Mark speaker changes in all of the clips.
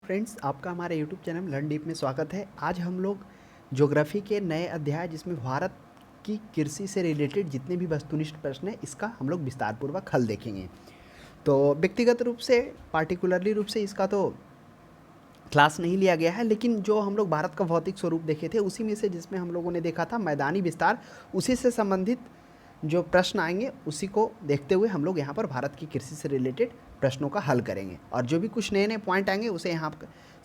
Speaker 1: Friends, आपका हमारे YouTube channel learn deep में स्वागत है। आज हम लोग ज्योग्राफी के नए अध्याय जिसमें भारत की कृषि से रिलेटेड जितने भी वस्तुनिष्ठ प्रश्न हैं इसका हम लोग विस्तारपूर्वक हल देखेंगे। तो व्यक्तिगत रूप से पार्टिकुलरली रूप से इसका तो क्लास नहीं लिया गया है, लेकिन जो हम लोग भारत का भौतिक स्वरूप देखे थे उसी में से जिसमें हम लोगों ने देखा था मैदानी विस्तार, उसी से संबंधित जो प्रश्न आएंगे उसी को देखते हुए हम लोग यहाँ पर भारत की कृषि से रिलेटेड प्रश्नों का हल करेंगे और जो भी कुछ नए नए पॉइंट आएंगे उसे यहाँ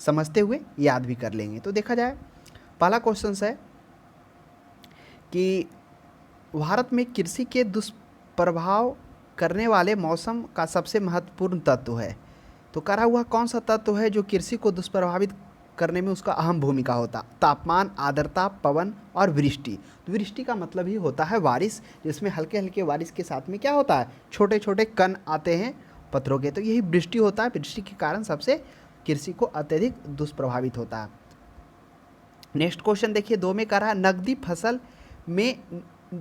Speaker 1: समझते हुए याद भी कर लेंगे। तो देखा जाए, पहला क्वेश्चन है कि भारत में कृषि के दुष्प्रभाव करने वाले मौसम का सबसे महत्वपूर्ण तत्व है। तो करा हुआ कौन सा तत्व है जो कृषि को दुष्प्रभावित करने में उसका अहम भूमिका होता? तापमान, आर्द्रता, पवन और वृष्टि। तो वृष्टि का मतलब ही होता है बारिश, जिसमें हल्के हल्के बारिश के साथ में क्या होता है, छोटे छोटे कण आते हैं पत्थरों के, तो यही वृष्टि होता है। वृष्टि के कारण सबसे कृषि को अत्यधिक दुष्प्रभावित होता है। नेक्स्ट क्वेश्चन देखिए, 2 में कह रहा है नकदी फसल में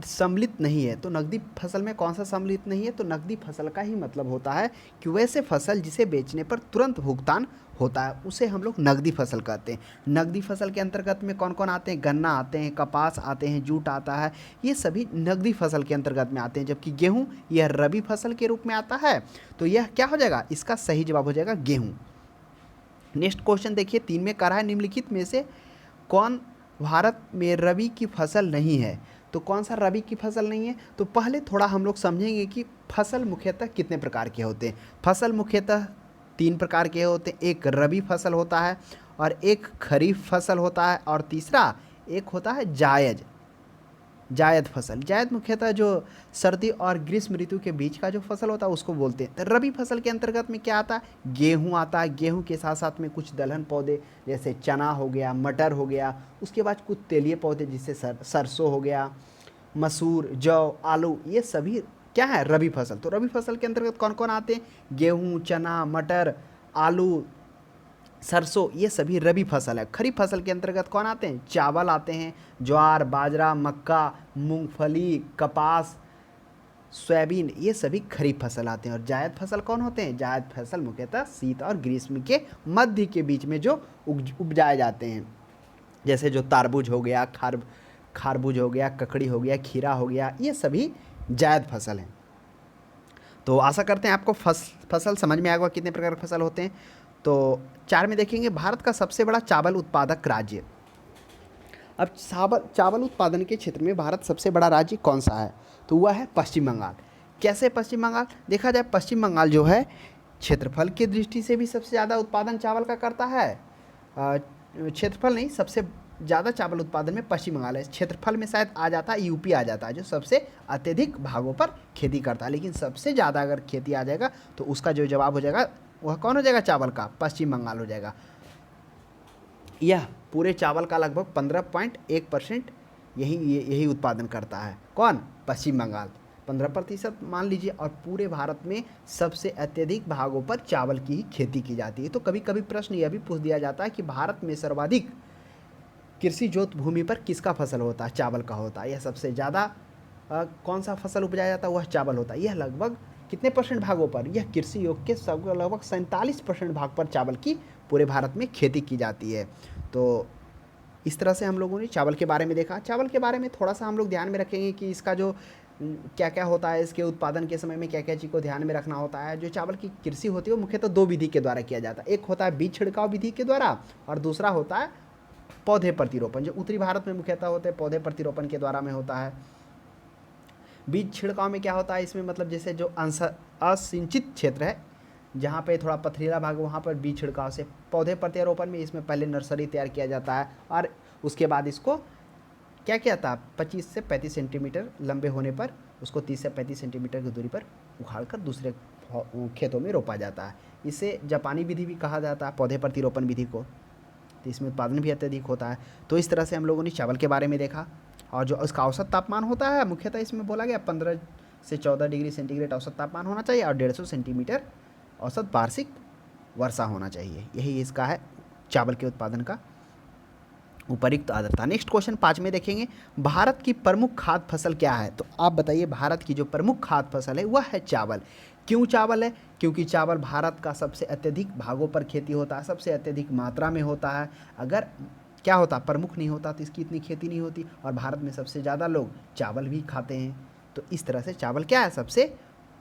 Speaker 1: सम्मिलित नहीं है। तो नकदी फसल में कौन सा सम्मिलित नहीं है? तो नकदी फसल का ही मतलब होता है कि वैसे फसल जिसे बेचने पर तुरंत भुगतान होता है उसे हम लोग नकदी फसल कहते हैं। नकदी फसल के अंतर्गत में कौन कौन आते हैं? गन्ना आते हैं, कपास आते हैं, जूट आता है, ये सभी नकदी फसल के अंतर्गत में आते हैं। जबकि गेहूँ यह रबी फसल के रूप में आता है। तो यह क्या हो जाएगा? इसका सही जवाब हो जाएगा गेहूँ। नेक्स्ट क्वेश्चन देखिए, 3 में कह रहा है निम्नलिखित में से कौन भारत में रबी की फसल नहीं है? तो कौन सा रबी की फसल नहीं है? तो पहले थोड़ा हम लोग समझेंगे कि फसल मुख्यतः कितने प्रकार के होते हैं। फसल मुख्यतः 3 प्रकार के होते हैं। एक रबी फसल होता है और एक खरीफ फसल होता है और तीसरा एक होता है जायद फसल। जायद मुख्यतः जो सर्दी और ग्रीष्म ऋतु के बीच का जो फसल होता है उसको बोलते हैं। तो रबी फसल के अंतर्गत में क्या आता है? गेहूँ आता है। गेहूँ के साथ साथ में कुछ दलहन पौधे जैसे चना हो गया, मटर हो गया, उसके बाद कुछ तेलीय पौधे जिससे सरसों हो गया, मसूर, जौ, आलू, ये सभी क्या है? रबी फसल। तो रबी फसल के अंतर्गत कौन कौन आते हैं? गेहूँ, चना, मटर, आलू, सरसों, ये सभी रबी फसल है। खरीफ फसल के अंतर्गत कौन आते हैं? चावल आते हैं, ज्वार, बाजरा, मक्का, मूंगफली, कपास, सोयाबीन, ये सभी खरीफ फसल आते हैं। और जायद फसल कौन होते हैं? जायद फसल मुख्यतः शीत और ग्रीष्म के मध्य के बीच में जो उपजाए जाते हैं, जैसे जो तारबूज हो गया, खारबूज हो गया, ककड़ी हो गया, खीरा हो गया, ये सभी जायद फसल हैं। तो आशा करते हैं आपको फसल समझ में आएगा कितने प्रकार के फसल होते हैं। तो 4 में देखेंगे, भारत का सबसे बड़ा चावल उत्पादक राज्य। अब चावल उत्पादन के क्षेत्र में भारत सबसे बड़ा राज्य कौन सा है? तो वह है पश्चिम बंगाल। कैसे पश्चिम बंगाल? देखा जाए, पश्चिम बंगाल जो है क्षेत्रफल की दृष्टि से भी सबसे ज़्यादा उत्पादन चावल का करता है। क्षेत्रफल नहीं, सबसे ज़्यादा चावल उत्पादन में पश्चिम बंगाल है। क्षेत्रफल में शायद आ जाता है यूपी आ जाता है, जो सबसे अत्यधिक भागों पर खेती करता है। लेकिन सबसे ज़्यादा अगर खेती आ जाएगा तो उसका जो जवाब हो जाएगा वह कौन हो जाएगा? चावल का पश्चिम बंगाल हो जाएगा। यह पूरे चावल का लगभग 15.1% यही उत्पादन करता है। कौन? पश्चिम बंगाल 15% मान लीजिए। और पूरे भारत में सबसे अत्यधिक भागों पर चावल की ही खेती की जाती है। तो कभी कभी प्रश्न यह भी पूछ दिया जाता है कि भारत में सर्वाधिक कृषि जोत भूमि पर किसका फसल होता है? चावल का होता है। यह सबसे ज़्यादा कौन सा फसल उपजाया जाता है? वह चावल होता है। यह लगभग कितने परसेंट भागों पर? यह कृषि योग के सब लगभग 47% भाग पर चावल की पूरे भारत में खेती की जाती है। तो इस तरह से हम लोगों ने चावल के बारे में देखा। चावल के बारे में थोड़ा सा हम लोग ध्यान में रखेंगे कि इसका जो क्या क्या होता है, इसके उत्पादन के समय में क्या क्या चीज़ को ध्यान में रखना होता है। जो चावल की कृषि होती है वो मुख्यतः 2 विधि के द्वारा किया जाता है। एक होता है बीज छिड़काव विधि के द्वारा और दूसरा होता है पौधे प्रतिरोपण। जो उत्तरी भारत में मुख्यतः होते हैं पौधे प्रतिरोपण के द्वारा में होता है। बीज छिड़काव में क्या होता है? इसमें मतलब जैसे जो असिंचित क्षेत्र है, जहाँ पे थोड़ा पथरीला भाग, वहाँ पर बीज छिड़काव से। पौधे प्रत्यारोपण में इसमें पहले नर्सरी तैयार किया जाता है और उसके बाद इसको क्या किया था? 25 से 35 सेंटीमीटर लंबे होने पर उसको 30 से 35 सेंटीमीटर की दूरी पर उखाड़ कर दूसरे खेतों में रोपा जाता है। इसे जापानी विधि भी कहा जाता है, पौधे प्रतिरोपण विधि को। तो इसमें उत्पादन भी अत्यधिक होता है। तो इस तरह से हम लोगों ने चावल के बारे में देखा। और जो उसका औसत तापमान होता है मुख्यतः इसमें बोला गया 15 से 14 डिग्री सेंटीग्रेड औसत तापमान होना चाहिए और 150 सेंटीमीटर औसत वार्षिक वर्षा होना चाहिए। यही इसका है चावल के उत्पादन का उपयुक्त आर्द्रता। नेक्स्ट क्वेश्चन 5 में देखेंगे, भारत की प्रमुख खाद्य फसल क्या है? तो आप बताइए, भारत की जो प्रमुख खाद्य फसल है वह है चावल। क्यों चावल है? क्योंकि चावल भारत का सबसे अत्यधिक भागों पर खेती होता है, सबसे अत्यधिक मात्रा में होता है। अगर क्या होता, प्रमुख नहीं होता तो इसकी इतनी खेती नहीं होती, और भारत में सबसे ज़्यादा लोग चावल भी खाते हैं। तो इस तरह से चावल क्या है, सबसे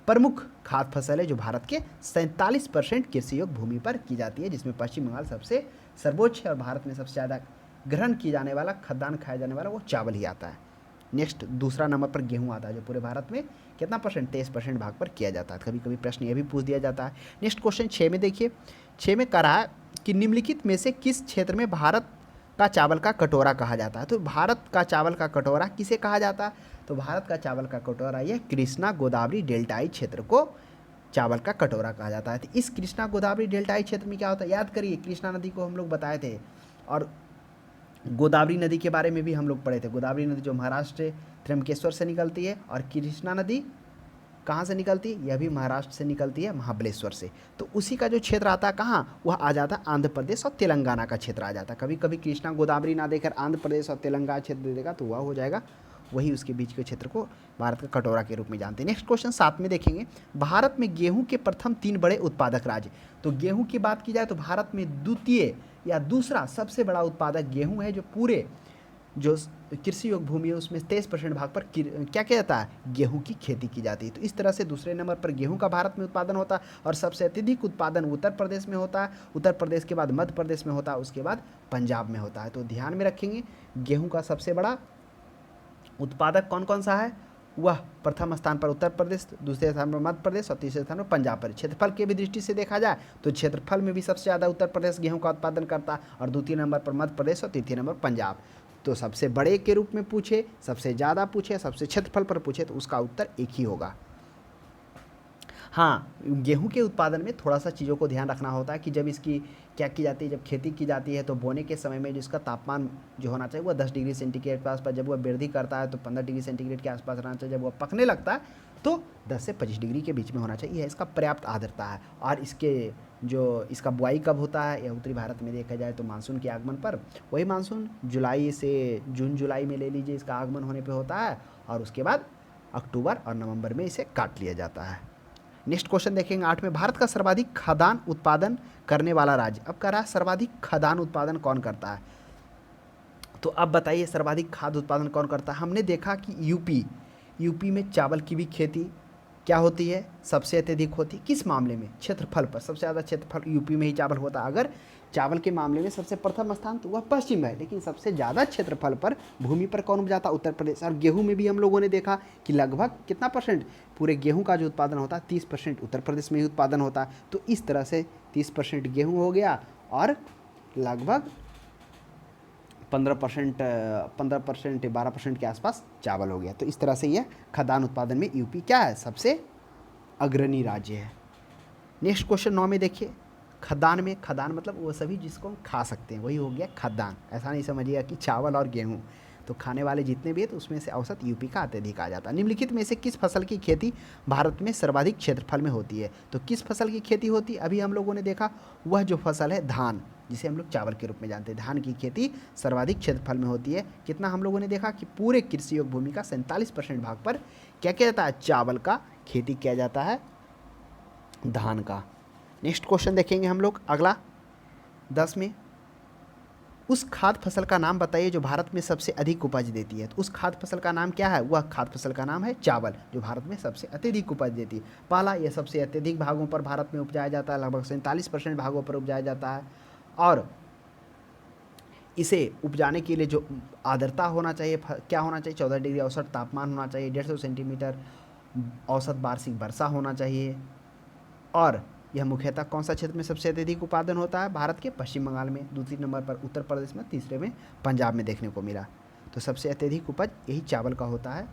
Speaker 1: प्रमुख खाद्य फसल है जो भारत के 47% कृषि योग्य भूमि पर की जाती है, जिसमें पश्चिम बंगाल सबसे सर्वोच्च है, और भारत में सबसे ज़्यादा ग्रहण किया जाने वाला, खाद्यान्न खाया जाने वाला वो चावल ही आता है। नेक्स्ट दूसरा नंबर पर गेहूं आता है, जो पूरे भारत में कितना परसेंट, 23% भाग पर किया जाता है। कभी कभी प्रश्न ये भी पूछ दिया जाता है। नेक्स्ट क्वेश्चन 6 में देखिए, 6 में कह रहा है कि निम्नलिखित में से किस क्षेत्र में भारत का चावल का कटोरा कहा जाता है? तो भारत का चावल का कटोरा किसे कहा जाता है? तो भारत का चावल का कटोरा यह कृष्णा गोदावरी डेल्टाई क्षेत्र को चावल का कटोरा कहा जाता है। तो इस कृष्णा गोदावरी डेल्टाई क्षेत्र में क्या होता है, याद करिए, कृष्णा नदी को हम लोग बताए थे, और गोदावरी नदी के बारे में भी हम लोग पढ़े थे। गोदावरी नदी जो महाराष्ट्र त्र्यंबकेश्वर से निकलती है, और कृष्णा नदी कहाँ से निकलती है, यह भी महाराष्ट्र से निकलती है, महाबलेश्वर से। तो उसी का जो क्षेत्र आता है कहाँ, वह आ जाता है आंध्र प्रदेश और तेलंगाना का क्षेत्र आ जाता है। कभी कभी कृष्णा गोदावरी ना देकर आंध्र प्रदेश और तेलंगाना क्षेत्र दे देगा तो वह हो जाएगा, वही उसके बीच के क्षेत्र को भारत का कटोरा के रूप में जानते हैं। नेक्स्ट क्वेश्चन 7 में देखेंगे, भारत में गेहूं के प्रथम 3 बड़े उत्पादक राज्य। तो गेहूं की बात की जाए तो भारत में द्वितीय या दूसरा सबसे बड़ा उत्पादक गेहूं है, जो पूरे जो कृषि योग्य भूमि है उसमें 23% भाग पर क्या किया जाता है, गेहूं की खेती की जाती है। तो इस तरह से दूसरे नंबर पर गेहूं का भारत में उत्पादन होता है, और सबसे अत्यधिक उत्पादन उत्तर प्रदेश में होता है, उत्तर प्रदेश के बाद मध्य प्रदेश में होता है, उसके बाद पंजाब में होता है। तो ध्यान में रखेंगे, गेहूं का सबसे बड़ा उत्पादक कौन कौन सा है, वह प्रथम स्थान पर उत्तर प्रदेश, दूसरे स्थान पर मध्य प्रदेश और तीसरे स्थान पर पंजाब पर। क्षेत्रफल की भी दृष्टि से देखा जाए तो क्षेत्रफल में भी सबसे ज़्यादा उत्तर प्रदेश गेहूं का उत्पादन करता है, और द्वितीय नंबर पर मध्य प्रदेश और तृतीय नंबर पंजाब। तो सबसे बड़े के रूप में पूछे, सबसे ज़्यादा पूछे, सबसे क्षेत्रफल पर पूछे, तो उसका उत्तर एक ही होगा। हाँ, गेहूं के उत्पादन में थोड़ा सा चीज़ों को ध्यान रखना होता है कि जब इसकी क्या की जाती है, जब खेती की जाती है तो बोने के समय में जिसका तापमान जो होना चाहिए वह 10 डिग्री सेंटीग्रेड के आसपास, जब वह वृद्धि करता है तो 15 डिग्री सेंटीग्रेड के आसपास रहना चाहिए, जब वह पकने लगता है तो 10 से 25 डिग्री के बीच में होना चाहिए। इसका पर्याप्त आर्द्रता है। और इसके जो इसका बुआई कब होता है, या उत्तरी भारत में देखा जाए तो मानसून के आगमन पर, वही मानसून जुलाई से जून जुलाई में ले लीजिए, इसका आगमन होने पर होता है, और उसके बाद अक्टूबर और नवंबर में इसे काट लिया जाता है। नेक्स्ट क्वेश्चन देखेंगे 8 में, भारत का सर्वाधिक खाद्यान्न उत्पादन करने वाला राज्य। अब कह रहा है सर्वाधिक खाद्यान्न उत्पादन कौन करता है, तो अब बताइए सर्वाधिक खाद्य उत्पादन कौन करता है। हमने देखा कि यूपी में चावल की भी खेती क्या होती है, सबसे अत्यधिक होती है। किस मामले में, क्षेत्रफल पर सबसे ज़्यादा क्षेत्रफल यूपी में ही चावल होता है। अगर चावल के मामले में सबसे प्रथम स्थान तो वह पश्चिम है, लेकिन सबसे ज़्यादा क्षेत्रफल पर भूमि पर कौन उपजाता, उत्तर प्रदेश। और गेहूं में भी हम लोगों ने देखा कि लगभग कितना परसेंट, पूरे गेहूं का जो उत्पादन होता है 30% उत्तर प्रदेश में ही उत्पादन होता है। तो इस तरह से 30% गेहूँ हो गया, और लगभग 15% 12% के आसपास चावल हो गया। तो इस तरह से यह खाद्यान्न उत्पादन में यूपी क्या है, सबसे अग्रणी राज्य है। नेक्स्ट क्वेश्चन 9 में देखिए, खाद्यान्न मतलब वो सभी जिसको हम खा सकते हैं वही हो गया खाद्यान्न। ऐसा नहीं समझिएगा कि चावल और गेहूँ, तो खाने वाले जितने भी है तो उसमें से औसत यूपी का अत्यधिक आ जाता है। निम्नलिखित में से किस फसल की खेती भारत में सर्वाधिक क्षेत्रफल में होती है? तो किस फसल की खेती होती है, अभी हम लोगों ने देखा, वह जो फसल है धान, जिसे हम लोग चावल के रूप में जानते हैं, धान की खेती सर्वाधिक क्षेत्रफल में होती है। कितना हम लोगों ने देखा कि पूरे कृषि योग्य भूमि का 47% भाग पर क्या किया जाता है, चावल का खेती किया जाता है, धान का। नेक्स्ट क्वेश्चन देखेंगे हम लोग अगला 10 में, उस खाद्य फसल का नाम बताइए जो भारत में सबसे अधिक उपज देती है। तो उस खाद्य फसल का नाम क्या है, वह खाद्य फसल का नाम है चावल, जो भारत में सबसे अत्यधिक उपज देती है। पहला, यह सबसे अत्यधिक भागों पर भारत में उपजाया जाता है, लगभग 47% भागों पर उपजाया जाता है। और इसे उपजाने के लिए जो आर्द्रता होना चाहिए, क्या होना चाहिए, 14 डिग्री औसत तापमान होना चाहिए, 150 सेंटीमीटर औसत वार्षिक वर्षा होना चाहिए। और यह मुख्यतः कौन सा क्षेत्र में सबसे अत्यधिक उत्पादन होता है, भारत के पश्चिम बंगाल में, दूसरे नंबर पर उत्तर प्रदेश में, तीसरे में पंजाब में देखने को मिला। तो सबसे अत्यधिक उपज यही चावल का होता है।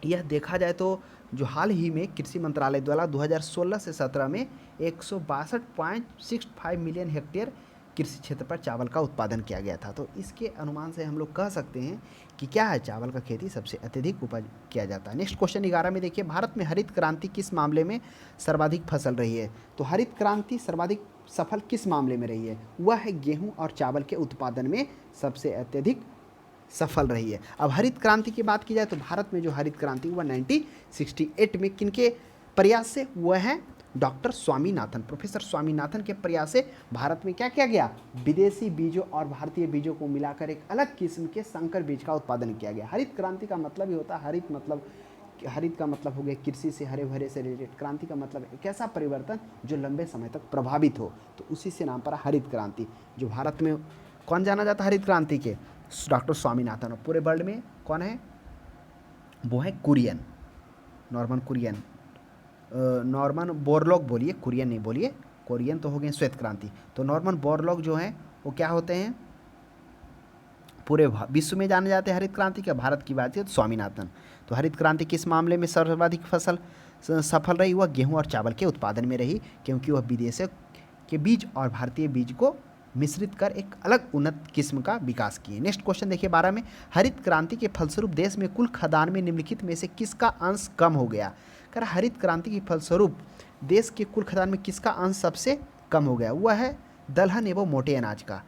Speaker 1: यह देखा जाए तो जो हाल ही में कृषि मंत्रालय द्वारा 2016 से 17 में 162.65 मिलियन हेक्टेयर कृषि क्षेत्र पर चावल का उत्पादन किया गया था। तो इसके अनुमान से हम लोग कह सकते हैं कि क्या है, चावल का खेती सबसे अत्यधिक उपज किया जाता है। नेक्स्ट क्वेश्चन 11 में देखिए, भारत में हरित क्रांति किस मामले में सर्वाधिक फसल रही है? तो हरित क्रांति सर्वाधिक सफल किस मामले में रही है, वह है गेहूं और चावल के उत्पादन में सबसे अत्यधिक सफल रही है। अब हरित क्रांति की बात की जाए तो भारत में जो हरित क्रांति हुआ 1968 में किनके प्रयास से, वह हैं डॉक्टर स्वामीनाथन। प्रोफेसर स्वामीनाथन के प्रयास से भारत में क्या किया गया, विदेशी बीजों और भारतीय बीजों को मिलाकर एक अलग किस्म के संकर बीज का उत्पादन किया गया। हरित क्रांति का मतलब ही होता है, हरित का मतलब हो गया कृषि से, हरे भरे से रिलेटेड। क्रांति का मतलब एक ऐसा परिवर्तन जो लंबे समय तक प्रभावित हो, तो उसी से नाम पड़ा हरित क्रांति। जो भारत में कौन जाना जाता है हरित क्रांति के, डॉक्टर स्वामीनाथन। और पूरे वर्ल्ड में कौन है, वो है Kurien, Norman Kurien, Norman Borlaug बोलिए, कुरियन नहीं बोलिए, कुरियन तो हो गए श्वेत क्रांति। तो नॉर्मन बोरलॉग जो हैं वो क्या होते हैं, पूरे विश्व में जाने जाते हैं हरित क्रांति के। भारत की बात है तो स्वामीनाथन। तो हरित क्रांति किस मामले में सर्वाधिक सफल रही, वह गेहूं और चावल के उत्पादन में रही, क्योंकि वह विदेशों के बीज और भारतीय बीज को मिश्रित कर एक अलग उन्नत किस्म का विकास किए। नेक्स्ट क्वेश्चन देखिए 12 में, हरित क्रांति के फलस्वरूप देश में कुल खदान में निम्नलिखित में से किसका अंश कम हो गया। कर हरित क्रांति के फलस्वरूप देश के कुल खदान में किसका अंश सबसे कम हो गया, वह है दलहन एवं मोटे अनाज का।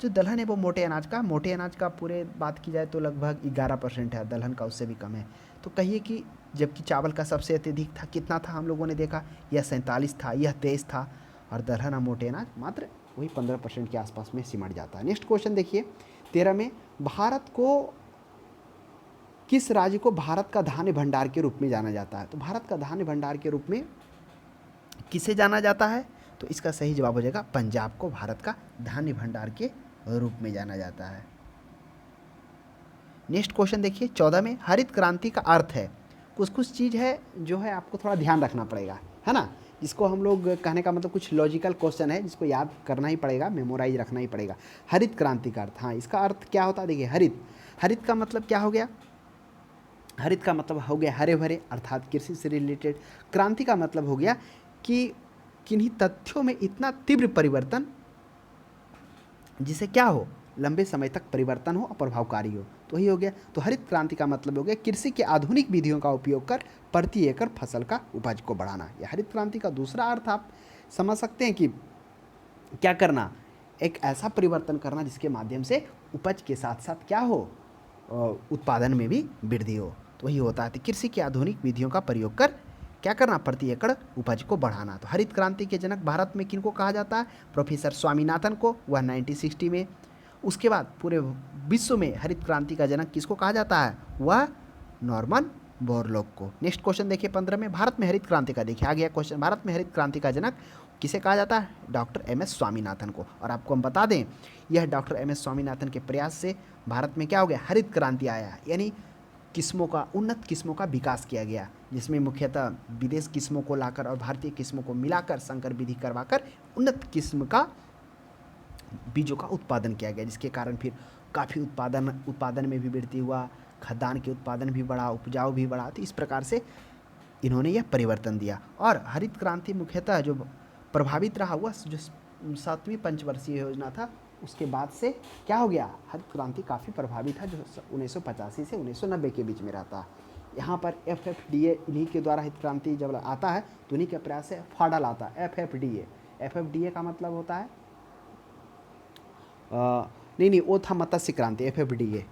Speaker 1: जो दलहन एवं मोटे अनाज का पूरे बात की जाए तो लगभग 11% है, दलहन का उससे भी कम है। तो कहिए कि जबकि चावल का सबसे अत्यधिक था, कितना था हम लोगों ने देखा, यह 47 था, यह 23 था, और दलहन और मोटे अनाज मात्र वही 15% के आसपास में सिमट जाता है। नेक्स्ट क्वेश्चन देखिए 13 में, भारत को किस राज्य को भारत का धान्य भंडार के रूप में जाना जाता है। तो भारत का धान्य भंडार के रूप में किसे जाना जाता है, तो इसका सही जवाब हो जाएगा पंजाब को भारत का धान्य भंडार के रूप में जाना जाता है। नेक्स्ट क्वेश्चन देखिए 14 में, हरित क्रांति का अर्थ है, कुछ चीज़ है जो है आपको थोड़ा ध्यान रखना पड़ेगा, है ना, जिसको हम लोग कहने का मतलब कुछ लॉजिकल क्वेश्चन है जिसको याद करना ही पड़ेगा, मेमोराइज रखना ही पड़ेगा। हरित क्रांति का अर्थ, हाँ इसका अर्थ क्या होता है, देखिए हरित का मतलब क्या हो गया, हरित का मतलब हो गया हरे भरे, अर्थात कृषि से रिलेटेड। क्रांति का मतलब हो गया कि किन्हीं तथ्यों में इतना तीव्र परिवर्तन जिसे क्या हो, लंबे समय तक परिवर्तन हो और प्रभावकारी हो, तो ही हो गया। तो हरित क्रांति का मतलब हो गया कृषि के आधुनिक विधियों का उपयोग कर प्रति एकड़ फसल का उपज को बढ़ाना। यह हरित क्रांति का दूसरा अर्थ आप समझ सकते हैं कि क्या करना, एक ऐसा परिवर्तन करना जिसके माध्यम से उपज के साथ साथ क्या हो, उत्पादन में भी वृद्धि हो, तो वही होता है। कृषि की आधुनिक विधियों का प्रयोग कर क्या करना, प्रति एकड़ उपज को बढ़ाना। तो हरित क्रांति के जनक भारत में किनको कहा जाता है, प्रोफेसर स्वामीनाथन को, वह 1960 में। उसके बाद पूरे विश्व में हरित क्रांति का जनक किसको कहा जाता है, वह नॉर्मन बोरलॉग को। नेक्स्ट क्वेश्चन देखिए 15 में, भारत में हरित क्रांति का, देखिए आ गया क्वेश्चन, भारत में हरित क्रांति का जनक किसे कहा जाता है, डॉक्टर MS स्वामीनाथन को। और आपको हम बता दें, यह डॉक्टर MS स्वामीनाथन के प्रयास से भारत में क्या हो गया, हरित क्रांति आया, यानी किस्मों का, उन्नत किस्मों का विकास किया गया, जिसमें मुख्यतः विदेश किस्मों को लाकर और भारतीय किस्मों को मिलाकर संकर विधि करवाकर उन्नत किस्म का बीजों का उत्पादन किया गया, जिसके कारण फिर काफ़ी उत्पादन में भी वृद्धि हुआ, खाद्यान्न के उत्पादन भी बढ़ा, उपजाऊ भी बढ़ा। तो इस प्रकार से इन्होंने यह परिवर्तन दिया। और हरित क्रांति मुख्यतः जो प्रभावित रहा हुआ जो 7वीं पंचवर्षीय योजना था, उसके बाद से क्या हो गया, हरित क्रांति काफ़ी प्रभावित है, जो 1985 से 1990 के बीच में रहता है। यहाँ पर FFDA इन्हीं के द्वारा हरित क्रांति जब आता है तो इन्हीं के प्रयास से फाडल आता है, FFDA का मतलब होता है नहीं वो था मत्स्य क्रांति, FFDA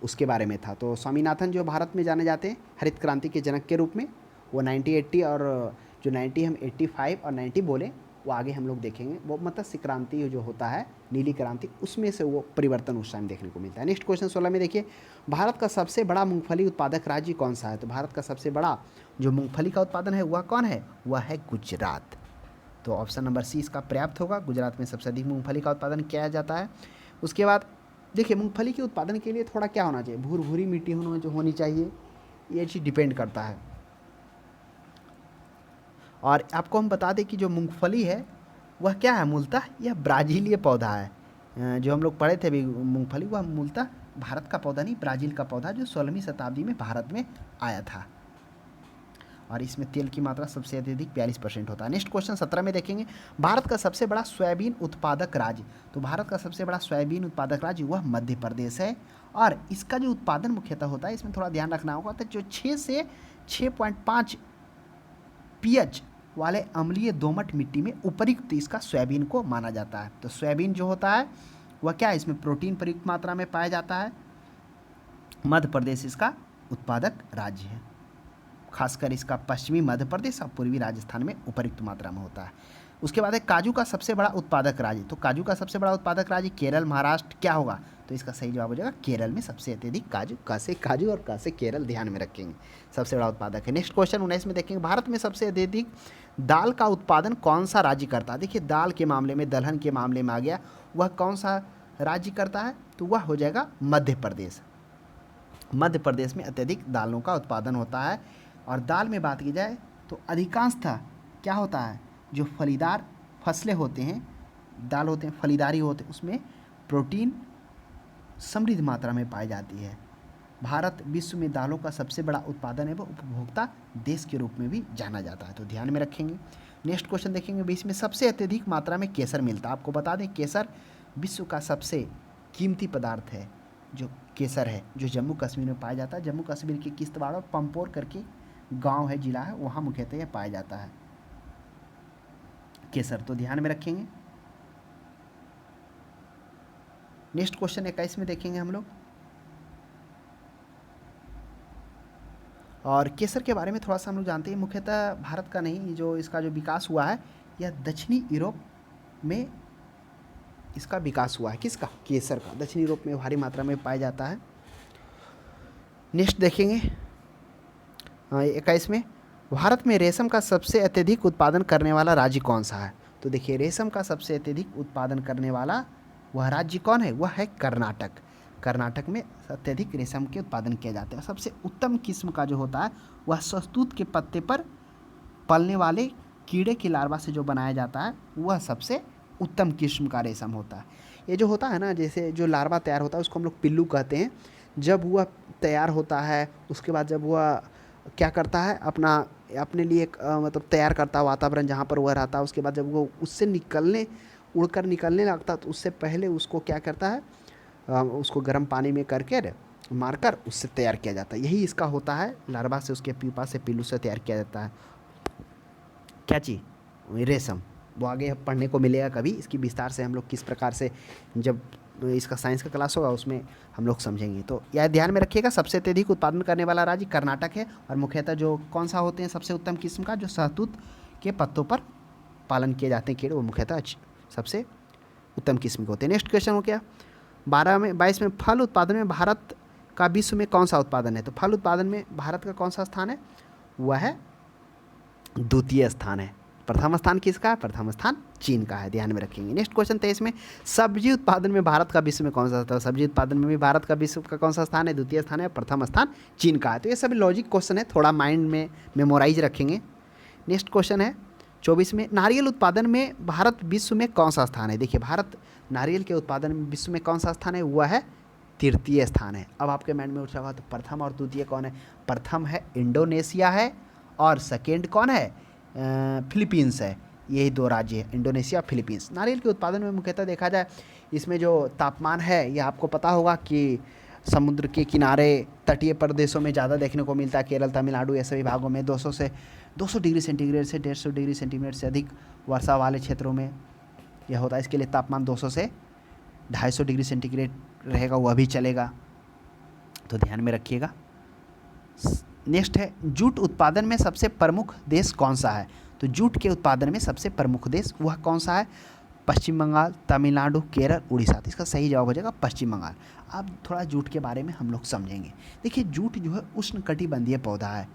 Speaker 1: उसके बारे में था। तो स्वामीनाथन जो भारत में जाने जाते हैं हरित क्रांति के जनक के रूप में, वो 1980 और जो 90 हम 85 और 90 बोले, वो आगे हम लोग देखेंगे। वो मत्स्य क्रांति जो होता है, नीली क्रांति, उसमें से वो परिवर्तन उस टाइम देखने को मिलता है। नेक्स्ट क्वेश्चन 16 में देखिए, भारत का सबसे बड़ा मूंगफली उत्पादक राज्य कौन सा है। तो भारत का सबसे बड़ा जो मूंगफली का उत्पादन है वह कौन है, वह है गुजरात। तो ऑप्शन नंबर सी इसका पर्याप्त होगा, गुजरात में सबसे अधिक मूंगफली का उत्पादन किया जाता है। उसके बाद देखिए, मूंगफली के उत्पादन के लिए थोड़ा क्या होना चाहिए, भूरभूरी मिट्टी होनी चाहिए, ये चीज़ डिपेंड करता है। और आपको हम बता दें कि जो मूंगफली है वह क्या है, मूलतः यह ब्राज़ीलीय पौधा है। जो हम लोग पढ़े थे अभी, मूंगफली वह मूलतः भारत का पौधा नहीं, ब्राज़ील का पौधा, जो 16वीं शताब्दी में भारत में आया था। और इसमें तेल की मात्रा सबसे अधिक 42% होता है। नेक्स्ट क्वेश्चन 17 में देखेंगे, भारत का सबसे बड़ा सोयाबीन उत्पादक राज्य। तो भारत का सबसे बड़ा सोयाबीन उत्पादक राज्य वह मध्य प्रदेश है। और इसका जो उत्पादन मुख्यतः होता है, इसमें थोड़ा ध्यान रखना होगा, तो जो 6 से 6.5 pH वाले अम्लीय दोमट मिट्टी में उपयुक्त इसका सोयाबीन को माना जाता है। तो सोयाबीन जो होता है वह क्या है, इसमें प्रोटीन पर्याप्त मात्रा में पाया जाता है। मध्य प्रदेश इसका उत्पादक राज्य है। खासकर इसका पश्चिमी मध्य प्रदेश और पूर्वी राजस्थान में उपयुक्त मात्रा में होता है। उसके बाद है काजू का सबसे बड़ा उत्पादक राज्य। तो काजू का सबसे बड़ा उत्पादक राज्य केरल, महाराष्ट्र क्या होगा? तो इसका सही जवाब हो जाएगा केरल में सबसे अत्यधिक काजू। कैसे काजू और कैसे केरल, ध्यान में रखेंगे, सबसे बड़ा उत्पादक है। नेक्स्ट क्वेश्चन 19 में देखेंगे, भारत में सबसे अत्यधिक दाल का उत्पादन कौन सा राज्य करता है? देखिए दाल के मामले में, दलहन के मामले में आ गया, वह कौन सा राज्य करता है? तो वह हो जाएगा मध्य प्रदेश। मध्य प्रदेश में अत्यधिक दालों का उत्पादन होता है। और दाल में बात की जाए तो अधिकांशतः क्या होता है, जो फलीदार फसलें होते हैं, दाल होते हैं, फलीदारी होते हैं, उसमें प्रोटीन समृद्ध मात्रा में पाई जाती है। भारत विश्व में दालों का सबसे बड़ा उत्पादन है, वो उपभोक्ता देश के रूप में भी जाना जाता है, तो ध्यान में रखेंगे। नेक्स्ट क्वेश्चन देखेंगे, विश्व में सबसे अत्यधिक मात्रा में केसर मिलता है। आपको बता दें केसर विश्व का सबसे कीमती पदार्थ है, जो केसर है, जो जम्मू कश्मीर में पाया जाता है। जम्मू कश्मीर के किश्तवाड़ और पंपोर करके गांव है, जिला है, वहाँ मुख्यतः यह पाया जाता है केसर, तो ध्यान में रखेंगे। नेक्स्ट क्वेश्चन 21 में देखेंगे हम लोग, और केसर के बारे में थोड़ा सा हम लोग जानते हैं। मुख्यतः भारत का नहीं, जो इसका जो विकास हुआ है यह दक्षिणी यूरोप में इसका विकास हुआ है। किसका? केसर का। दक्षिणी यूरोप में भारी मात्रा में पाया जाता है। नेक्स्ट देखेंगे 21 में, भारत में रेशम का सबसे अत्यधिक उत्पादन करने वाला राज्य कौन सा है? तो देखिए रेशम का सबसे अत्यधिक उत्पादन करने वाला वह राज्य कौन है? वह है कर्नाटक। कर्नाटक में अत्यधिक रेशम के उत्पादन किया जाता है। सबसे उत्तम किस्म का जो होता है वह शहतूत के पत्ते पर पलने वाले कीड़े की लार्वा से जो बनाया जाता है वह सबसे उत्तम किस्म का रेशम होता है। ये जो होता है ना, जैसे जो लार्वा तैयार होता है उसको हम लोग पिल्लू कहते हैं। जब वह तैयार होता है उसके बाद जब वह क्या करता है, अपने लिए एक मतलब तैयार करता है वातावरण जहाँ पर वह रहता है। उसके बाद जब वो उससे उड़कर निकलने लगता है तो उससे पहले उसको क्या करता है, उसको गर्म पानी में करके मारकर उससे तैयार किया जाता है। यही इसका होता है, लार्वा से, उसके प्यूपा से, पिल्लू से तैयार किया जाता है। क्या चीज़? रेशम। वो आगे पढ़ने को मिलेगा कभी, इसकी विस्तार से हम लोग किस प्रकार से, जब इसका साइंस का क्लास होगा उसमें हम लोग समझेंगे। तो यह ध्यान में रखिएगा, सबसे अत्यधिक उत्पादन करने वाला राज्य कर्नाटक है। और मुख्यतः जो कौन सा होते हैं सबसे उत्तम किस्म का, जो शहतूत के पत्तों पर पालन किए जाते हैं कीड़े, वो मुख्यतः सबसे उत्तम किस्म के होते हैं। नेक्स्ट क्वेश्चन हो गया 22 में, फल उत्पादन में भारत का विश्व में कौन सा उत्पादन है? तो फल उत्पादन में भारत का कौन सा स्थान है? वह है द्वितीय स्थान है। प्रथम स्थान किसका है? प्रथम स्थान चीन का है, ध्यान में रखेंगे। नेक्स्ट क्वेश्चन 23 में, सब्जी उत्पादन में भारत का विश्व में कौन सा स्थान है? सब्जी उत्पादन में भी भारत का विश्व का कौन सा स्थान है? द्वितीय स्थान है। प्रथम स्थान चीन का है। तो ये सभी लॉजिक क्वेश्चन है, थोड़ा माइंड में मेमोराइज रखेंगे। नेक्स्ट क्वेश्चन है 24 में, नारियल उत्पादन में भारत विश्व में कौन सा स्थान है? देखिए भारत नारियल के उत्पादन में विश्व में कौन सा स्थान है? वह है तृतीय स्थान है। अब आपके माइंड में उठा हुआ तो प्रथम और द्वितीय कौन है? प्रथम है इंडोनेशिया है, और सेकेंड कौन है? फिलीपींस है। यही दो राज्य है, इंडोनेशिया, फिलीपींस। नारियल के उत्पादन में मुख्यतः देखा जाए, इसमें जो तापमान है यह आपको पता होगा कि समुद्र के किनारे तटीय प्रदेशों में ज़्यादा देखने को मिलता है। केरल, तमिलनाडु, ऐसे विभागों में 200 डिग्री सेंटीग्रेड से 150 डिग्री सेंटीग्रेड से अधिक वर्षा वाले क्षेत्रों में यह होता है। इसके लिए तापमान 200 से 250 डिग्री सेंटीग्रेड रहेगा, वह भी चलेगा, तो ध्यान में रखिएगा। नेक्स्ट है, जूट उत्पादन में सबसे प्रमुख देश कौन सा है? तो जूट के उत्पादन में सबसे प्रमुख देश वह कौन सा है? पश्चिम बंगाल, तमिलनाडु, केरल, उड़ीसा। तो इसका सही जवाब हो जाएगा पश्चिम बंगाल। अब थोड़ा जूट के बारे में हम लोग समझेंगे। देखिए जूट जो है उष्णकटिबंधीय पौधा है,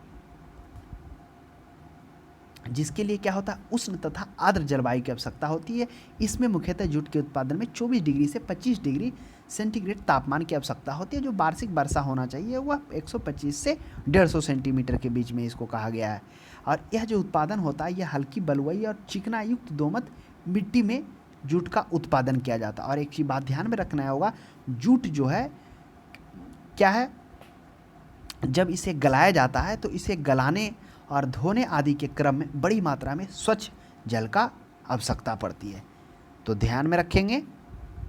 Speaker 1: जिसके लिए क्या होता है, उष्ण तथा आर्द्र जलवायु की आवश्यकता होती है। इसमें मुख्यतः जूट के उत्पादन में 24 डिग्री से 25 डिग्री सेंटीग्रेड तापमान की आवश्यकता होती है। जो वार्षिक वर्षा होना चाहिए वह 125 से 150 सेंटीमीटर के बीच में इसको कहा गया है। और यह जो उत्पादन होता है यह हल्की बलुई और चिकना युक्त दोमट मिट्टी में जूट का उत्पादन किया जाता है। और एक चीज़ बात ध्यान में रखना होगा, जूट जो है क्या है, जब इसे गलाया जाता है तो इसे गलाने और धोने आदि के क्रम में बड़ी मात्रा में स्वच्छ जल का आवश्यकता पड़ती है, तो ध्यान में रखेंगे।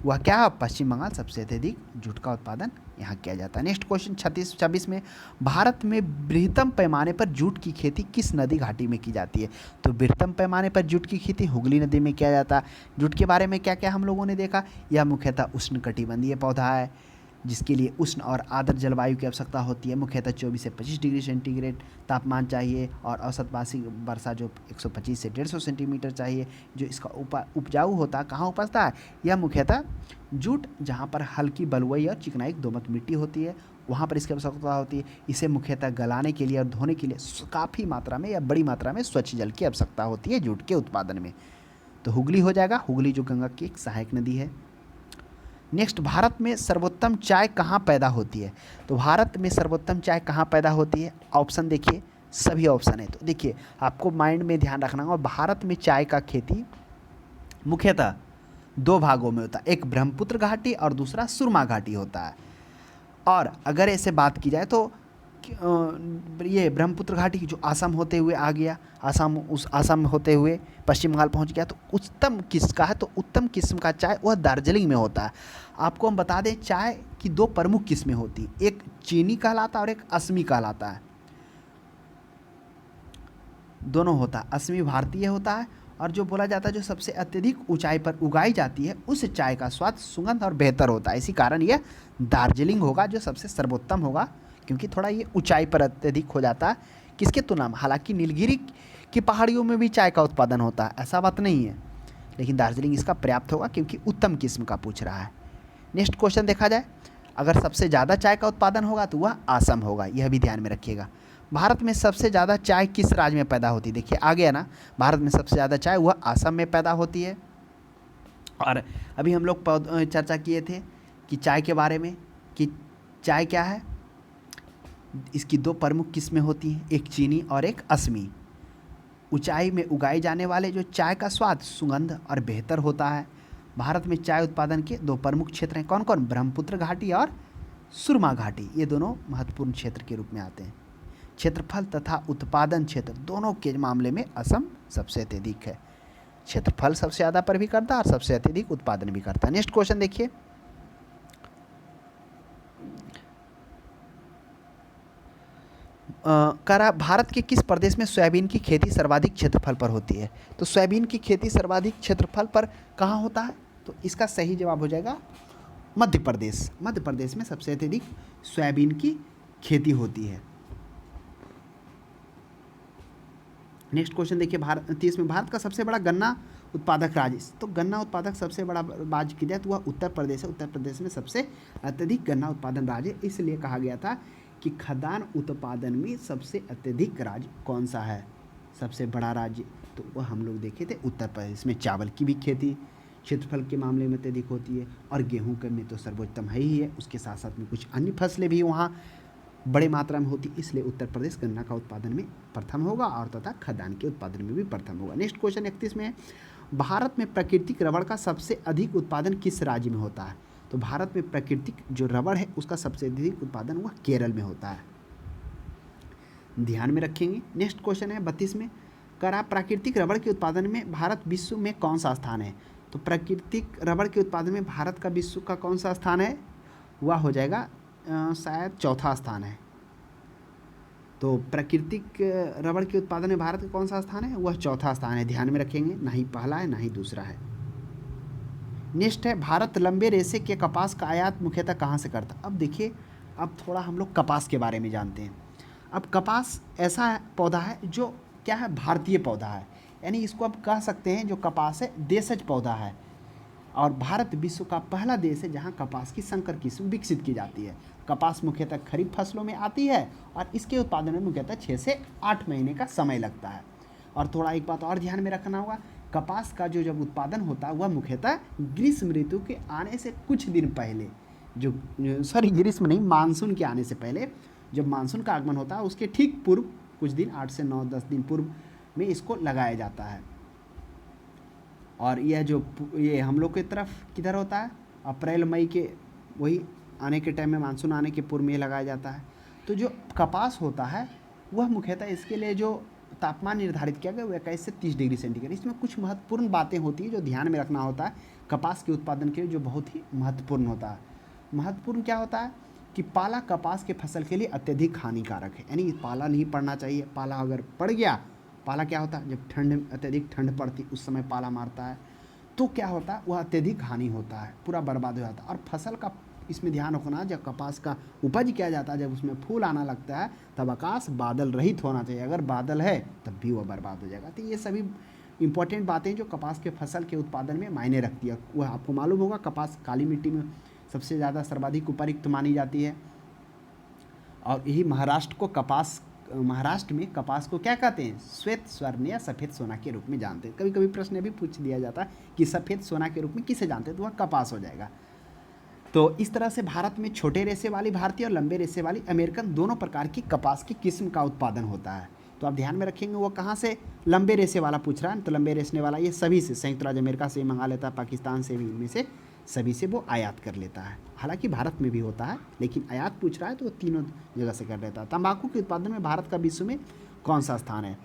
Speaker 1: वह क्या है? पश्चिम बंगाल सबसे अत्यधिक जूट का उत्पादन यहाँ किया जाता है। नेक्स्ट क्वेश्चन 26 में, भारत में बृहत्तम पैमाने पर जूट की खेती किस नदी घाटी में की जाती है? तो बृहत्तम पैमाने पर जूट की खेती हुगली नदी में किया जाता है। जूट के बारे में क्या क्या हम लोगों ने देखा, यह मुख्यतः उष्णकटिबंधीय पौधा है, जिसके लिए उष्ण और आर्द्र जलवायु की आवश्यकता होती है। मुख्यतः 24 से 25 डिग्री सेंटीग्रेड तापमान चाहिए और औसत वार्षिक वर्षा जो 125 से 150 सेंटीमीटर चाहिए। जो इसका उपजाऊ होता है, कहाँ उपजता है? यह मुख्यतः जूट, जहाँ पर हल्की बलुई और चिकनाई दोमट मिट्टी होती है, वहाँ पर इसकी आवश्यकता होती है। इसे मुख्यतः गलाने के लिए और धोने के लिए काफ़ी मात्रा में या बड़ी मात्रा में स्वच्छ जल की आवश्यकता होती है जूट के उत्पादन में। तो हुगली हो जाएगा, हुगली जो गंगा की एक सहायक नदी है। नेक्स्ट, भारत में सर्वोत्तम चाय कहाँ पैदा होती है? तो भारत में सर्वोत्तम चाय कहाँ पैदा होती है? ऑप्शन देखिए, सभी ऑप्शन है। तो देखिए, आपको माइंड में ध्यान रखना होगा, भारत में चाय का खेती मुख्यतः दो भागों में होता है, एक ब्रह्मपुत्र घाटी और दूसरा सुरमा घाटी होता है। और अगर ऐसे बात की जाए तो ये ब्रह्मपुत्र घाटी जो असम होते हुए आ गया, असम होते हुए पश्चिम बंगाल पहुंच गया, तो उत्तम किसका है? तो उत्तम किस्म का चाय वह दार्जिलिंग में होता है। आपको हम बता दें, चाय की दो प्रमुख किस्में होती हैं, एक चीनी कहलाता है और एक असमी कहलाता है। दोनों होता है, असमी भारतीय होता है और जो बोला जाता है जो सबसे अत्यधिक ऊंचाई पर उगाई जाती है उस चाय का स्वाद, सुगंध और बेहतर होता है। इसी कारण यह दार्जिलिंग होगा जो सबसे सर्वोत्तम होगा, क्योंकि थोड़ा ये ऊंचाई पर अत्यधिक हो जाता है किसके तुलना में। हालांकि नीलगिरी की पहाड़ियों में भी चाय का उत्पादन होता है, ऐसा बात नहीं है, लेकिन दार्जिलिंग इसका पर्याप्त होगा क्योंकि उत्तम किस्म का पूछ रहा है। नेक्स्ट क्वेश्चन देखा जाए, अगर सबसे ज़्यादा चाय का उत्पादन होगा तो वह असम होगा, यह भी ध्यान में रखिएगा। भारत में सबसे ज़्यादा चाय किस राज्य में पैदा होती है? देखिए आ गया ना, भारत में सबसे ज़्यादा चाय वह असम में पैदा होती है। और अभी हम लोग चर्चा किए थे कि चाय के बारे में, कि चाय क्या है, इसकी दो प्रमुख किस्में होती हैं, एक चीनी और एक असमी। ऊंचाई में उगाए जाने वाले जो चाय का स्वाद, सुगंध और बेहतर होता है। भारत में चाय उत्पादन के दो प्रमुख क्षेत्र हैं, कौन कौन? ब्रह्मपुत्र घाटी और सुरमा घाटी, ये दोनों महत्वपूर्ण क्षेत्र के रूप में आते हैं। क्षेत्रफल तथा उत्पादन क्षेत्र दोनों के मामले में असम सबसे अत्यधिक है, क्षेत्रफल सबसे ज़्यादा पर भी करता है और सबसे अत्यधिक उत्पादन भी करता है। नेक्स्ट क्वेश्चन देखिए, भारत के किस प्रदेश में सोयाबीन की खेती सर्वाधिक क्षेत्रफल पर होती है? तो सोयाबीन की खेती सर्वाधिक क्षेत्रफल पर कहाँ होता है? तो इसका सही जवाब हो जाएगा मध्य प्रदेश। मध्य प्रदेश में सबसे अत्यधिक सोयाबीन की खेती होती है। नेक्स्ट क्वेश्चन देखिए, भारत 30 में भारत का सबसे बड़ा गन्ना उत्पादक राज्य, तो गन्ना उत्पादक सबसे बड़ा राज्य की जाए तो वह उत्तर प्रदेश है। उत्तर प्रदेश में सबसे अत्यधिक गन्ना उत्पादन राज्य, इसलिए कहा गया था कि खाद्यान्न उत्पादन में सबसे अत्यधिक राज्य कौन सा है, सबसे बड़ा राज्य, तो वह हम लोग देखे थे उत्तर प्रदेश में। चावल की भी खेती क्षेत्रफल के मामले में अत्यधिक होती है और गेहूं के में तो सर्वोत्तम है ही है, उसके साथ साथ में कुछ अन्य फसलें भी वहाँ बड़े मात्रा में होती, इसलिए उत्तर प्रदेश गन्ना का उत्पादन में प्रथम होगा और तथा खाद्यान्न के उत्पादन में भी प्रथम होगा। नेक्स्ट क्वेश्चन 31 में है, भारत में प्राकृतिक रबड़ का सबसे अधिक उत्पादन किस राज्य में होता है? तो भारत में प्राकृतिक जो रबड़ है उसका सबसे अधिक उत्पादन वह केरल में होता है, ध्यान में रखेंगे। नेक्स्ट क्वेश्चन है 32 में, प्राकृतिक रबड़ के उत्पादन में भारत विश्व में कौन सा स्थान है? तो प्राकृतिक रबड़ के उत्पादन में भारत का विश्व का कौन सा स्थान है? वह हो जाएगा शायद चौथा स्थान है। तो प्राकृतिक रबड़ के उत्पादन में भारत का कौन सा स्थान है? वह चौथा स्थान है, ध्यान में रखेंगे, ना ही पहला है ना ही दूसरा है। नेक्स्ट है, भारत लंबे रेशे के कपास का आयात मुख्यतः कहाँ से करता? अब देखिए, अब थोड़ा हम लोग कपास के बारे में जानते हैं। अब कपास ऐसा पौधा है जो क्या है, भारतीय पौधा है, यानी इसको अब कह सकते हैं जो कपास है देशज पौधा है, और भारत विश्व का पहला देश है जहाँ कपास की संकर किस्म विकसित की जाती है। कपास मुख्यतः खरीफ फसलों में आती है और इसके उत्पादन में मुख्यतः 6 से 8 महीने का समय लगता है। और थोड़ा एक बात और ध्यान में रखना होगा, कपास का जो जब उत्पादन होता है वह मुख्यतः ग्रीष्म ऋतु के आने से कुछ दिन पहले, ग्रीष्म नहीं, मानसून के आने से पहले, जब मानसून का आगमन होता है उसके ठीक पूर्व कुछ दिन, 8 से 9-10 दिन पूर्व में इसको लगाया जाता है। और ये हम लोग की तरफ किधर होता है, अप्रैल मई के वही आने के टाइम में, मानसून आने के पूर्व में ये लगाया जाता है। तो जो कपास होता है वह मुख्यतः इसके लिए जो तापमान निर्धारित किया गया वह 21 से 30 डिग्री सेंटीग्रेड। इसमें कुछ महत्वपूर्ण बातें होती हैं जो ध्यान में रखना होता है कपास के उत्पादन के लिए, जो बहुत ही महत्वपूर्ण होता है। महत्वपूर्ण क्या होता है कि पाला कपास के फसल के लिए अत्यधिक हानिकारक है, यानी पाला नहीं पड़ना चाहिए। पाला अगर पड़ गया, पाला क्या होता है, जब अत्यधिक ठंड पड़ती उस समय पाला मारता है तो क्या होता है, वह अत्यधिक हानि होता है, पूरा बर्बाद हो जाता है और फसल का इसमें ध्यान रखना, जब कपास का उपज किया जाता है, जब उसमें फूल आना लगता है, तब आकाश बादल रहित होना चाहिए। अगर बादल है तब भी वह बर्बाद हो जाएगा। तो ये सभी इंपॉर्टेंट बातें जो कपास के फसल के उत्पादन में मायने रखती है। वह आपको मालूम होगा, कपास काली मिट्टी में सबसे ज़्यादा सर्वाधिक उपयुक्त मानी जाती है। और यही महाराष्ट्र में कपास को क्या कहते हैं? श्वेत स्वर्ण या सफ़ेद सोना के रूप में जानते हैं। कभी कभी प्रश्न भी पूछ दिया जाता है कि सफ़ेद सोना के रूप में किसे जानते हैं, तो वह कपास हो जाएगा। तो इस तरह से भारत में छोटे रेशे वाली भारतीय और लंबे रेशे वाली अमेरिकन दोनों प्रकार की कपास की किस्म का उत्पादन होता है। तो आप ध्यान में रखेंगे, वो कहाँ से लंबे रेशे वाला पूछ रहा है, तो लंबे रेशे वाला ये सभी से, संयुक्त राज्य अमेरिका से मंगा लेता है, पाकिस्तान से भी, इनमें से सभी से वो आयात कर लेता है। हालांकि भारत में भी होता है, लेकिन आयात पूछ रहा है तो वो तीनों जगह से कर लेता है। तंबाकू के उत्पादन में भारत का विश्व में कौन सा स्थान है?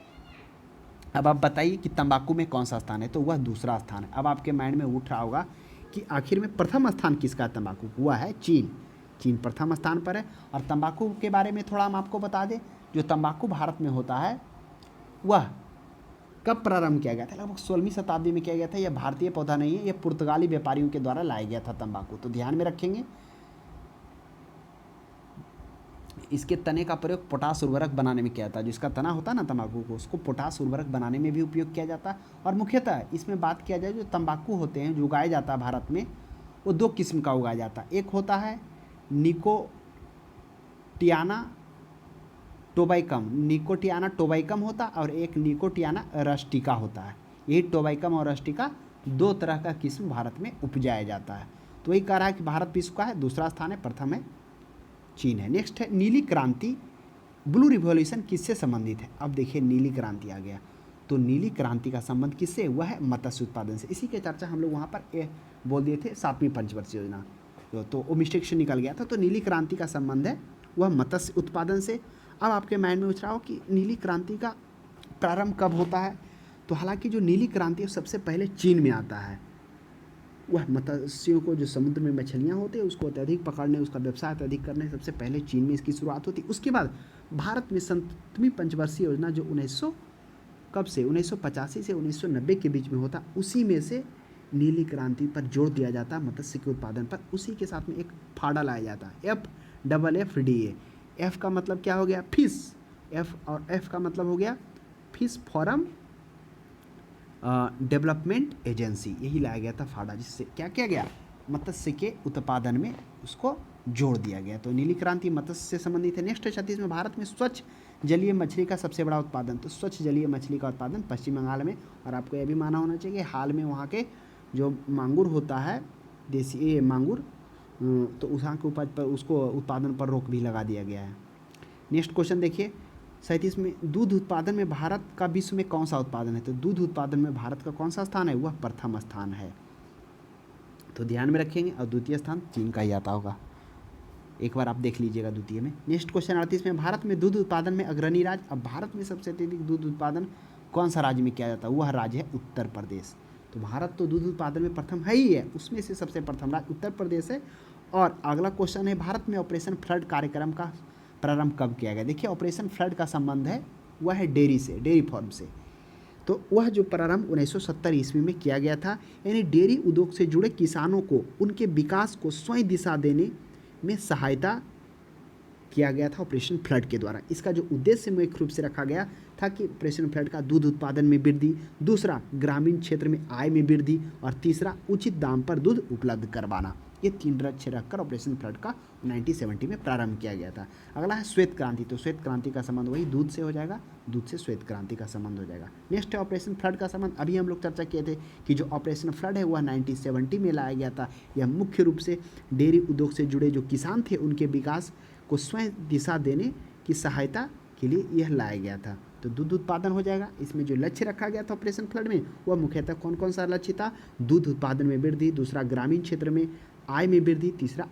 Speaker 1: अब आप बताइए कि तंबाकू में कौन सा स्थान है, तो वह दूसरा स्थान है। अब आपके माइंड में उठ रहा होगा कि आखिर में प्रथम स्थान किसका है तंबाकू? हुआ है चीन। चीन प्रथम स्थान पर है। और तंबाकू के बारे में थोड़ा हम आपको बता दें, जो तंबाकू भारत में होता है वह कब प्रारंभ किया गया था? लगभग 16वीं शताब्दी में किया गया था। यह भारतीय पौधा नहीं है, यह पुर्तगाली व्यापारियों के द्वारा लाया गया था तंबाकू। तो ध्यान में रखेंगे, इसके तने का प्रयोग पोटास उर्वरक बनाने में किया जाता है। जिसका तना होता है ना तंबाकू को, उसको पोटास उर्वरक बनाने में भी उपयोग किया जाता है। और मुख्यतः इसमें बात किया जाए, जो तंबाकू होते हैं जो उगाया जाता है भारत में, वो दो किस्म का उगाया जाता है। एक होता है निकोटियाना टोबाइकम होता है, और एक निकोटियाना रस्टिका होता है। यही टोबाइकम और रस्टिका दो तरह का किस्म भारत में उपजाया जाता है। तो वही कह रहा है कि भारत विश्व का है, दूसरा स्थान है, प्रथम है चीन है। नेक्स्ट है नीली क्रांति, ब्लू रिवॉल्यूशन किससे संबंधित है? अब देखिए नीली क्रांति आ गया, तो नीली क्रांति का संबंध किससे? वह है मत्स्य उत्पादन से। इसी के चर्चा हम लोग वहाँ पर बोल दिए थे 7वीं पंचवर्षीय योजना, तो वो मिस्टेक से निकल गया था। तो नीली क्रांति का संबंध है वह मत्स्य उत्पादन से। अब आपके माइंड में उठ रहा हो कि नीली क्रांति का प्रारंभ कब होता है? तो हालांकि जो नीली क्रांति है सबसे पहले चीन में आता है। वह मत्स्यों को, जो समुद्र में मछलियाँ होती है, उसको अत्यधिक पकड़ने, उसका व्यवसाय अत्यधिक करने, सबसे पहले चीन में इसकी शुरुआत होती है। उसके बाद भारत में 7वीं पंचवर्षीय योजना, जो 1985 से 1990 के बीच में होता, उसी में से नीली क्रांति पर जोर दिया जाता है, मत्स्य के उत्पादन पर। उसी के साथ में एक फाड़ा लाया जाता है, FFFDA। एफ का मतलब क्या हो गया? फिश। और एफ का मतलब हो गया फिश फॉरम डेवलपमेंट एजेंसी। यही लाया गया था फाड़ा, जिससे क्या किया गया? मत्स्य के उत्पादन में उसको जोड़ दिया गया। तो नीली क्रांति मत्स्य से संबंधित है। नेक्स्ट है 36 में भारत में स्वच्छ जलीय मछली का सबसे बड़ा उत्पादन। तो स्वच्छ जलीय मछली का उत्पादन पश्चिम बंगाल में। और आपको यह भी माना होना चाहिए, हाल में वहाँ के जो मांगुर होता है, देसी मांगुर, तो वहाँ के उपज पर, उसको उत्पादन पर रोक भी लगा दिया गया है। नेक्स्ट क्वेश्चन देखिए 37 में, दूध उत्पादन में भारत का विश्व में कौन सा उत्पादन है? तो दूध उत्पादन में भारत का कौन सा स्थान है? वह प्रथम स्थान है। तो ध्यान में रखेंगे। और द्वितीय स्थान चीन का ही आता होगा, एक बार आप देख लीजिएगा द्वितीय में। नेक्स्ट क्वेश्चन 38 में, भारत में दूध उत्पादन में अग्रणी राज्य। अब भारत में सबसे अत्यधिक दूध उत्पादन कौन सा राज्य में किया जाता है? वह राज्य है उत्तर प्रदेश। तो भारत तो दूध उत्पादन में प्रथम है ही है, उसमें से सबसे प्रथम राज्य उत्तर प्रदेश है। और अगला क्वेश्चन है, भारत में ऑपरेशन फ्लड कार्यक्रम का प्रारंभ कब किया गया? देखिए ऑपरेशन फ्लड का संबंध है वह है डेयरी से, डेयरी फार्म से। तो वह जो प्रारंभ 1970 ईस्वी में किया गया था, यानी डेयरी उद्योग से जुड़े किसानों को उनके विकास को स्वयं दिशा देने में सहायता किया गया था ऑपरेशन फ्लड के द्वारा। इसका जो उद्देश्य मुख्य रूप से रखा गया था कि ऑपरेशन फ्लड का दूध उत्पादन में वृद्धि, दूसरा ग्रामीण क्षेत्र में आय में वृद्धि, और तीसरा उचित दाम पर दूध उपलब्ध करवाना। ये 3 लक्ष्य रखकर ऑपरेशन फ्लड का 1970 में प्रारंभ किया गया था। अगला है श्वेत क्रांति। तो श्वेत क्रांति का संबंध वही दूध से हो जाएगा, दूध से श्वेत क्रांति का संबंध हो जाएगा। नेक्स्ट है ऑपरेशन फ्लड का संबंध। अभी हम लोग चर्चा किए थे कि जो ऑपरेशन फ्लड है वह 1970 में लाया गया था। यह मुख्य रूप से डेयरी उद्योग से जुड़े जो किसान थे उनके विकास को स्वयं दिशा देने की सहायता के लिए यह लाया गया था। तो दूध उत्पादन हो जाएगा। इसमें जो लक्ष्य रखा गया था ऑपरेशन फ्लड में, वह मुख्यतः कौन कौन सा लक्ष्य था? दूध उत्पादन में वृद्धि, दूसरा ग्रामीण क्षेत्र में आय में वृद्धि, तीसरा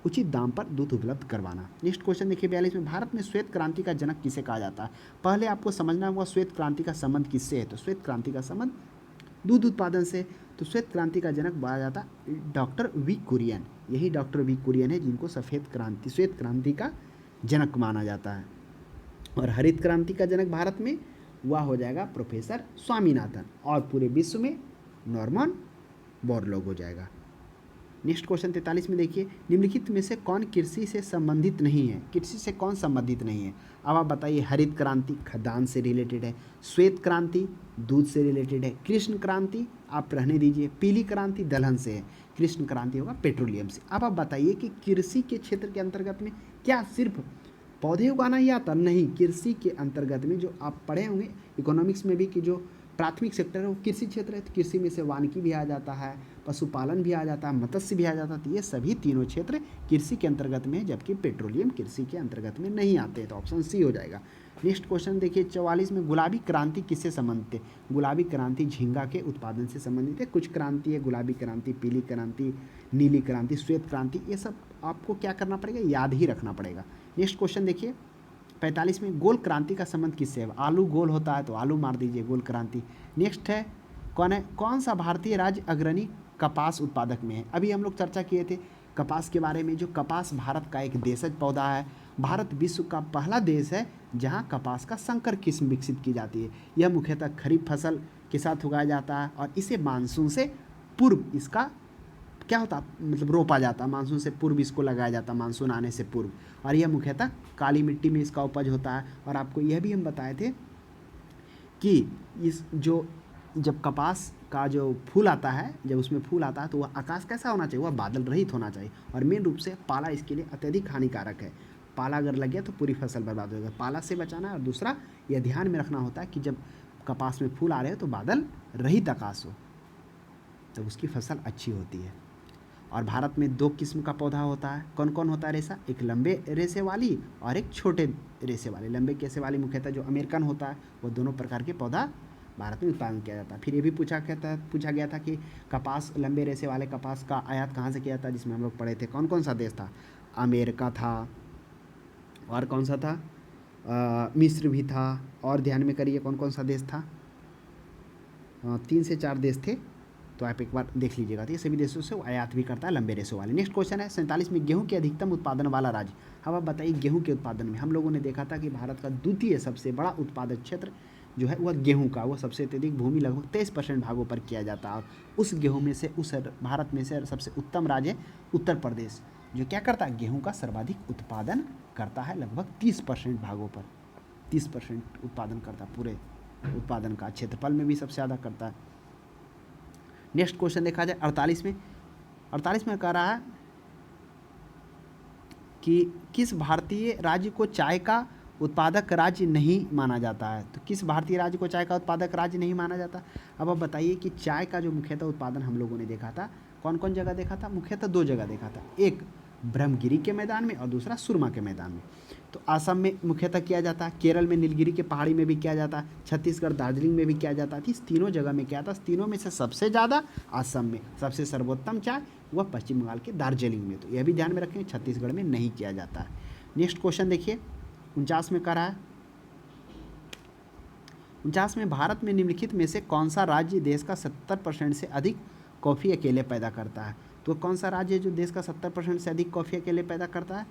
Speaker 1: उचित दाम पर दूध उपलब्ध करवाना। नेक्स्ट क्वेश्चन देखिए 42 में, भारत में श्वेत क्रांति का जनक किसे कहा जाता है? पहले आपको समझना होगा श्वेत क्रांति का संबंध किससे है। तो श्वेत क्रांति का संबंध दूध उत्पादन से। तो श्वेत क्रांति का जनक बोला जाता डॉक्टर वी कुरियन। यही डॉक्टर वी कुरियन है जिनको श्वेत क्रांति का जनक माना जाता है। और हरित क्रांति का जनक भारत में वह हो जाएगा प्रोफेसर स्वामीनाथन, और पूरे विश्व में नॉर्मन बोरलॉग हो जाएगा। नेक्स्ट क्वेश्चन 43 में देखिए, निम्नलिखित में से कौन कृषि से संबंधित नहीं है? कृषि से कौन संबंधित नहीं है? अब आप बताइए। हरित क्रांति खाद्यान्न से रिलेटेड है, श्वेत क्रांति दूध से रिलेटेड है, कृष्ण क्रांति आप रहने दीजिए, पीली क्रांति दलहन से है, कृष्ण क्रांति होगा पेट्रोलियम से। अब आप बताइए कि कृषि के क्षेत्र के अंतर्गत में क्या सिर्फ पौधे उगाना ही आता? नहीं, कृषि के अंतर्गत में जो आप पढ़े होंगे इकोनॉमिक्स में भी कि जो प्राथमिक सेक्टर है वो कृषि क्षेत्र है, तो कृषि में से वानिकी भी आ जाता है, पशुपालन भी आ जाता है, मत्स्य भी आ जाता है। तो ये सभी तीनों क्षेत्र कृषि के अंतर्गत में है, जबकि पेट्रोलियम कृषि के अंतर्गत में नहीं आते। तो ऑप्शन सी हो जाएगा। नेक्स्ट क्वेश्चन देखिए 44 में, गुलाबी क्रांति किससे संबंधित है? गुलाबी क्रांति झींगा के उत्पादन से संबंधित है। कुछ क्रांति है, गुलाबी क्रांति, पीली क्रांति, नीली क्रांति, श्वेत क्रांति, ये सब आपको क्या करना पड़ेगा? याद ही रखना पड़ेगा। नेक्स्ट क्वेश्चन देखिए 45 में, गोल क्रांति का संबंध किससे है? आलू गोल होता है तो आलू मार दीजिए, गोल क्रांति। नेक्स्ट है, कौन सा भारतीय राज्य अग्रणी कपास उत्पादक में है? अभी हम लोग चर्चा किए थे कपास के बारे में। जो कपास भारत का एक देशज पौधा है। भारत विश्व का पहला देश है जहां कपास का संकर किस्म विकसित की जाती है। यह मुख्यतः खरीफ फसल के साथ उगाया जाता है और इसे मानसून से पूर्व इसका क्या होता, मतलब रोपा जाता, मानसून से पूर्व इसको लगाया जाता, मानसून आने से पूर्व। और यह मुख्यतः काली मिट्टी में इसका उपज होता है। और आपको यह भी हम बताए थे कि इस जो जब कपास का जो फूल आता है, जब उसमें फूल आता है तो वह आकाश कैसा होना चाहिए? वह बादल रहित होना चाहिए। और मेन रूप से पाला इसके लिए अत्यधिक हानिकारक है। पाला अगर लग गया तो पूरी फसल बर्बाद हो जाएगा। पाला से बचाना है। और दूसरा यह ध्यान में रखना होता है कि जब कपास में फूल आ रहे हो तो बादल रहित आकाश हो, तब उसकी फसल अच्छी होती है। और भारत में 2 किस्म का पौधा होता है। कौन कौन होता है रेशा? एक लंबे रेशे वाली और एक छोटे रेशे वाली। लंबे रेशे वाली मुख्यतः जो अमेरिकन होता है, वो दोनों प्रकार के पौधा भारत में उत्पादन किया जाता है। फिर ये भी पूछा गया था कि कपास, लंबे रेशे वाले कपास का आयात कहाँ से किया जाता है, जिसमें हम लोग पढ़े थे कौन कौन सा देश था? अमेरिका था, और कौन सा था? मिस्र भी था। और ध्यान में करिए कौन कौन सा देश था? 3 से 4 देश थे, तो आप एक बार देख लीजिएगा। तो ये सभी देशों से वो आयात भी करता है लंबे रेशों वाले। नेक्स्ट क्वेश्चन है 47 में, गेहूं के अधिकतम उत्पादन वाला राज्य। अब आप बताइए गेहूं के उत्पादन में हम लोगों ने देखा था कि भारत का द्वितीय सबसे बड़ा उत्पादक क्षेत्र जो है वह गेहूं का, वह सबसे अत्यधिक भूमि लगभग 23% भागों पर किया जाता है। और उस गेहूं में से, उस भारत में से सबसे उत्तम राज्य है उत्तर प्रदेश, जो क्या करता है? गेहूँ का सर्वाधिक उत्पादन करता है, लगभग 30% भागों पर 30% उत्पादन करता है। पूरे उत्पादन का क्षेत्रफल में भी सबसे ज़्यादा करता है। नेक्स्ट क्वेश्चन देखा जाए 48 में कह रहा है कि किस भारतीय राज्य को चाय का उत्पादक राज्य नहीं माना जाता है? तो किस भारतीय राज्य को चाय का उत्पादक राज्य नहीं माना जाता? अब आप बताइए कि चाय का जो मुख्यतः उत्पादन हम लोगों ने देखा था, कौन कौन जगह देखा था? मुख्यतः 2 जगह देखा था, एक ब्रह्मगिरी के मैदान में और दूसरा सुरमा के मैदान में। तो असम में मुख्यतः किया जाता है, केरल में नीलगिरी के पहाड़ी में भी किया जाता है, छत्तीसगढ़ दार्जिलिंग में भी किया जाता है। इस तीनों जगह में क्या था? तीनों में से सबसे ज़्यादा असम में, सबसे सर्वोत्तम चाय वह पश्चिम बंगाल के दार्जिलिंग में। तो यह भी ध्यान में रखें, छत्तीसगढ़ में नहीं किया जाता है। नेक्स्ट क्वेश्चन देखिए 49 में कह रहा है, 49 में, भारत में निम्नलिखित में से कौन सा राज्य देश का 70% से अधिक कॉफ़ी अकेले पैदा करता है? तो कौन सा राज्य है जो देश का 70% से अधिक कॉफ़ी अकेले पैदा करता है?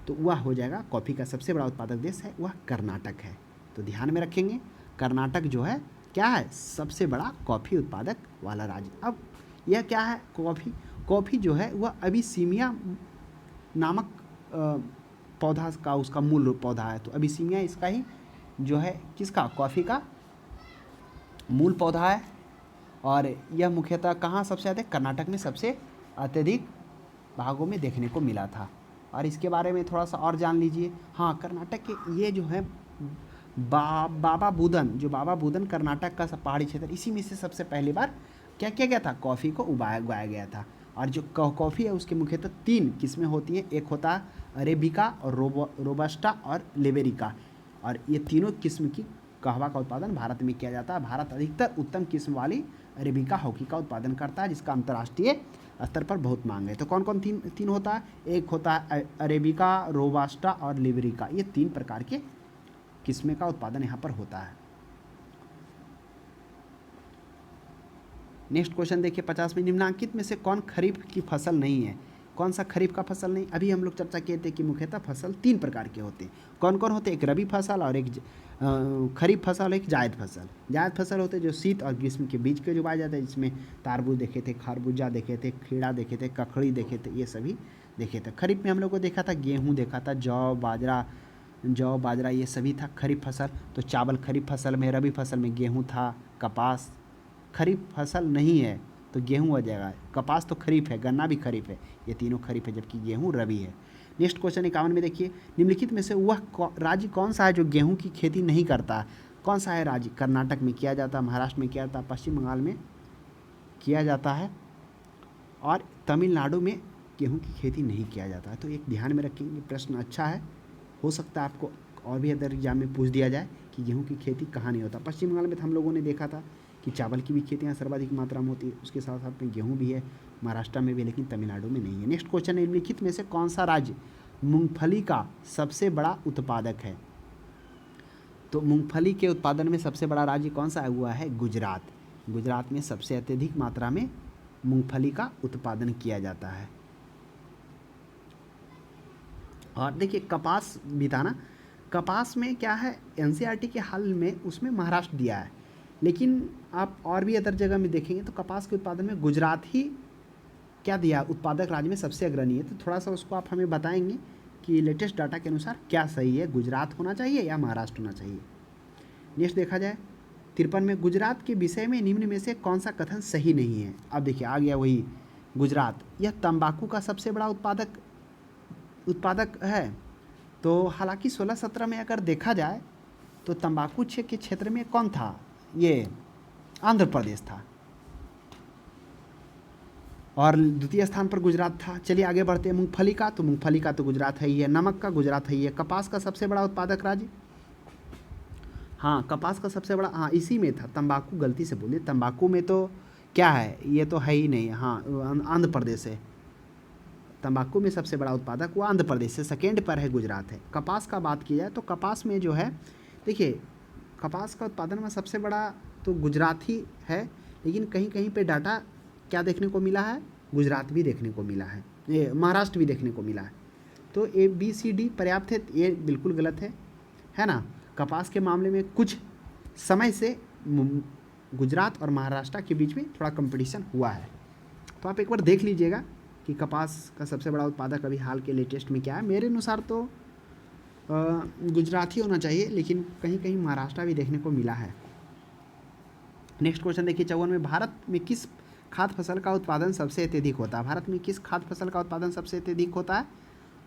Speaker 1: तो वह हो जाएगा, कॉफ़ी का सबसे बड़ा उत्पादक देश है वह कर्नाटक है। तो ध्यान में रखेंगे, कर्नाटक जो है क्या है? सबसे बड़ा कॉफ़ी उत्पादक वाला राज्य। अब यह क्या है? कॉफ़ी जो है वह अबिसीनिया नामक पौधा का, उसका मूल पौधा है। तो अबिसीनिया इसका ही जो है किसका? कॉफ़ी का मूल पौधा है। और यह मुख्यतः कहाँ सबसे अधिक? कर्नाटक में सबसे अत्यधिक भागों में देखने को मिला था। और इसके बारे में थोड़ा सा और जान लीजिए। हाँ, कर्नाटक के ये जो है बाबा बुदन कर्नाटक का पहाड़ी क्षेत्र, इसी में से सबसे पहली बार क्या किया गया था? कॉफ़ी को उगाया गया था। और जो कॉफ़ी है उसके मुख्यतः 3 किस्में होती हैं, एक होता है अरेबिका और रोबस्टा और लिबेरिका। और ये तीनों किस्म की कहवा का उत्पादन भारत में किया जाता है। भारत अधिकतर उत्तम किस्म वाली अरेबिका हॉकी का उत्पादन करता है, जिसका अंतर्राष्ट्रीय स्तर पर बहुत मांग है। तो कौन कौन तीन होता है? एक होता है अरेबिका, रोबास्टा और लिबेरिका। ये 3 प्रकार के किस्में का उत्पादन यहाँ पर होता है। नेक्स्ट क्वेश्चन देखिए 50 में, निम्नांकित में से कौन खरीफ की फसल नहीं है? कौन सा खरीफ का फसल नहीं? अभी हम लोग चर्चा किए थे कि मुख्यतः फसल 3 प्रकार के होते हैं। कौन कौन होते हैं? एक रबी फसल और एक खरीफ फसल और एक जायद फसल। जायद फसल होते हैं जो शीत और ग्रीष्म के बीच के जो पाए जाते हैं, जिसमें तारबूज देखे थे, खरबूजा देखे थे, खीरा देखे थे, ककड़ी देखे थे, ये सभी देखे थे। खरीफ में हम लोग को देखा था गेहूँ देखा था, जौ बाजरा ये सभी था खरीफ फसल। तो चावल खरीफ फसल में, रबी फसल में गेहूँ था, कपास खरीफ फसल नहीं है तो गेहूँ हो जाएगा, कपास तो खरीफ है, गन्ना भी खरीफ है, ये तीनों खरीफ है, जबकि गेहूँ रबी है। नेक्स्ट क्वेश्चन 51 में देखिए, निम्नलिखित में से वह राज्य कौन सा है जो गेहूँ की खेती नहीं करता? कौन सा है राज्य? कर्नाटक में किया जाता है, महाराष्ट्र में किया जाता है, पश्चिम बंगाल में किया जाता है और तमिलनाडु में गेहूँ की खेती नहीं किया जाता है। तो एक ध्यान में रखेंगे, प्रश्न अच्छा है, हो सकता है आपको और भी अदर एग्जाम में पूछ दिया जाए कि गेहूँ की खेती कहाँ नहीं होता। पश्चिम बंगाल में तो हम लोगों ने देखा था कि चावल की भी खेती यहाँ सर्वाधिक मात्रा में होती है, उसके साथ साथ में गेहूँ भी है, महाराष्ट्र में भी, लेकिन तमिलनाडु में नहीं है। नेक्स्ट क्वेश्चन है, निम्नलिखित में से कौन सा राज्य मूंगफली का सबसे बड़ा उत्पादक है? तो मूंगफली के उत्पादन में सबसे बड़ा राज्य कौन सा है? हुआ है गुजरात। गुजरात में सबसे अत्यधिक मात्रा में मूंगफली का उत्पादन किया जाता है। और देखिए कपास भी था ना, कपास में क्या है, एनसीईआरटी के हाल में उसमें महाराष्ट्र दिया है, लेकिन आप और भी अदर जगह में देखेंगे तो कपास के उत्पादन में गुजरात ही क्या दिया, उत्पादक राज्य में सबसे अग्रणी है। तो थोड़ा सा उसको आप हमें बताएंगे कि लेटेस्ट डाटा के अनुसार क्या सही है, गुजरात होना चाहिए या महाराष्ट्र होना चाहिए? नेक्स्ट देखा जाए 53 में, गुजरात के विषय में निम्न में से कौन सा कथन सही नहीं है? अब देखिए आ गया वही गुजरात, यह तंबाकू का सबसे बड़ा उत्पादक है। तो हालांकि 16-17 में अगर देखा जाए तो तंबाकू के क्षेत्र में कौन था? ये आंध्र प्रदेश था और द्वितीय स्थान पर गुजरात था। चलिए आगे बढ़ते हैं। मूंगफली का, तो मूंगफली का तो गुजरात है ही है। नमक का गुजरात है ही है। कपास का सबसे बड़ा उत्पादक राज्य, हाँ कपास का सबसे बड़ा, हाँ इसी में था। तंबाकू गलती से बोले, तंबाकू में तो क्या है, ये तो है ही नहीं, हाँ आंध्र प्रदेश है। तंबाकू में सबसे बड़ा उत्पादक वो आंध्र प्रदेश से, सेकेंड पर है गुजरात है। कपास का बात की जाए तो कपास में जो है, देखिए कपास का उत्पादन में सबसे बड़ा तो गुजरात ही है, लेकिन कहीं कहीं पे डाटा क्या देखने को मिला है, गुजरात भी देखने को मिला है, ये महाराष्ट्र भी देखने को मिला है। तो ABCD पर्याप्त है? ये बिल्कुल गलत है ना। कपास के मामले में कुछ समय से गुजरात और महाराष्ट्र के बीच में थोड़ा कंपटीशन हुआ है, तो आप एक बार देख लीजिएगा कि कपास का सबसे बड़ा उत्पादक अभी हाल के लेटेस्ट में क्या है। मेरे अनुसार तो गुजरात ही होना चाहिए, लेकिन कहीं कहीं महाराष्ट्र भी देखने को मिला है। नेक्स्ट क्वेश्चन देखिए 54 में, भारत में किस खाद्य फसल का उत्पादन सबसे अत्यधिक होता है? भारत में किस खाद्य फसल का उत्पादन सबसे अत्यधिक होता है?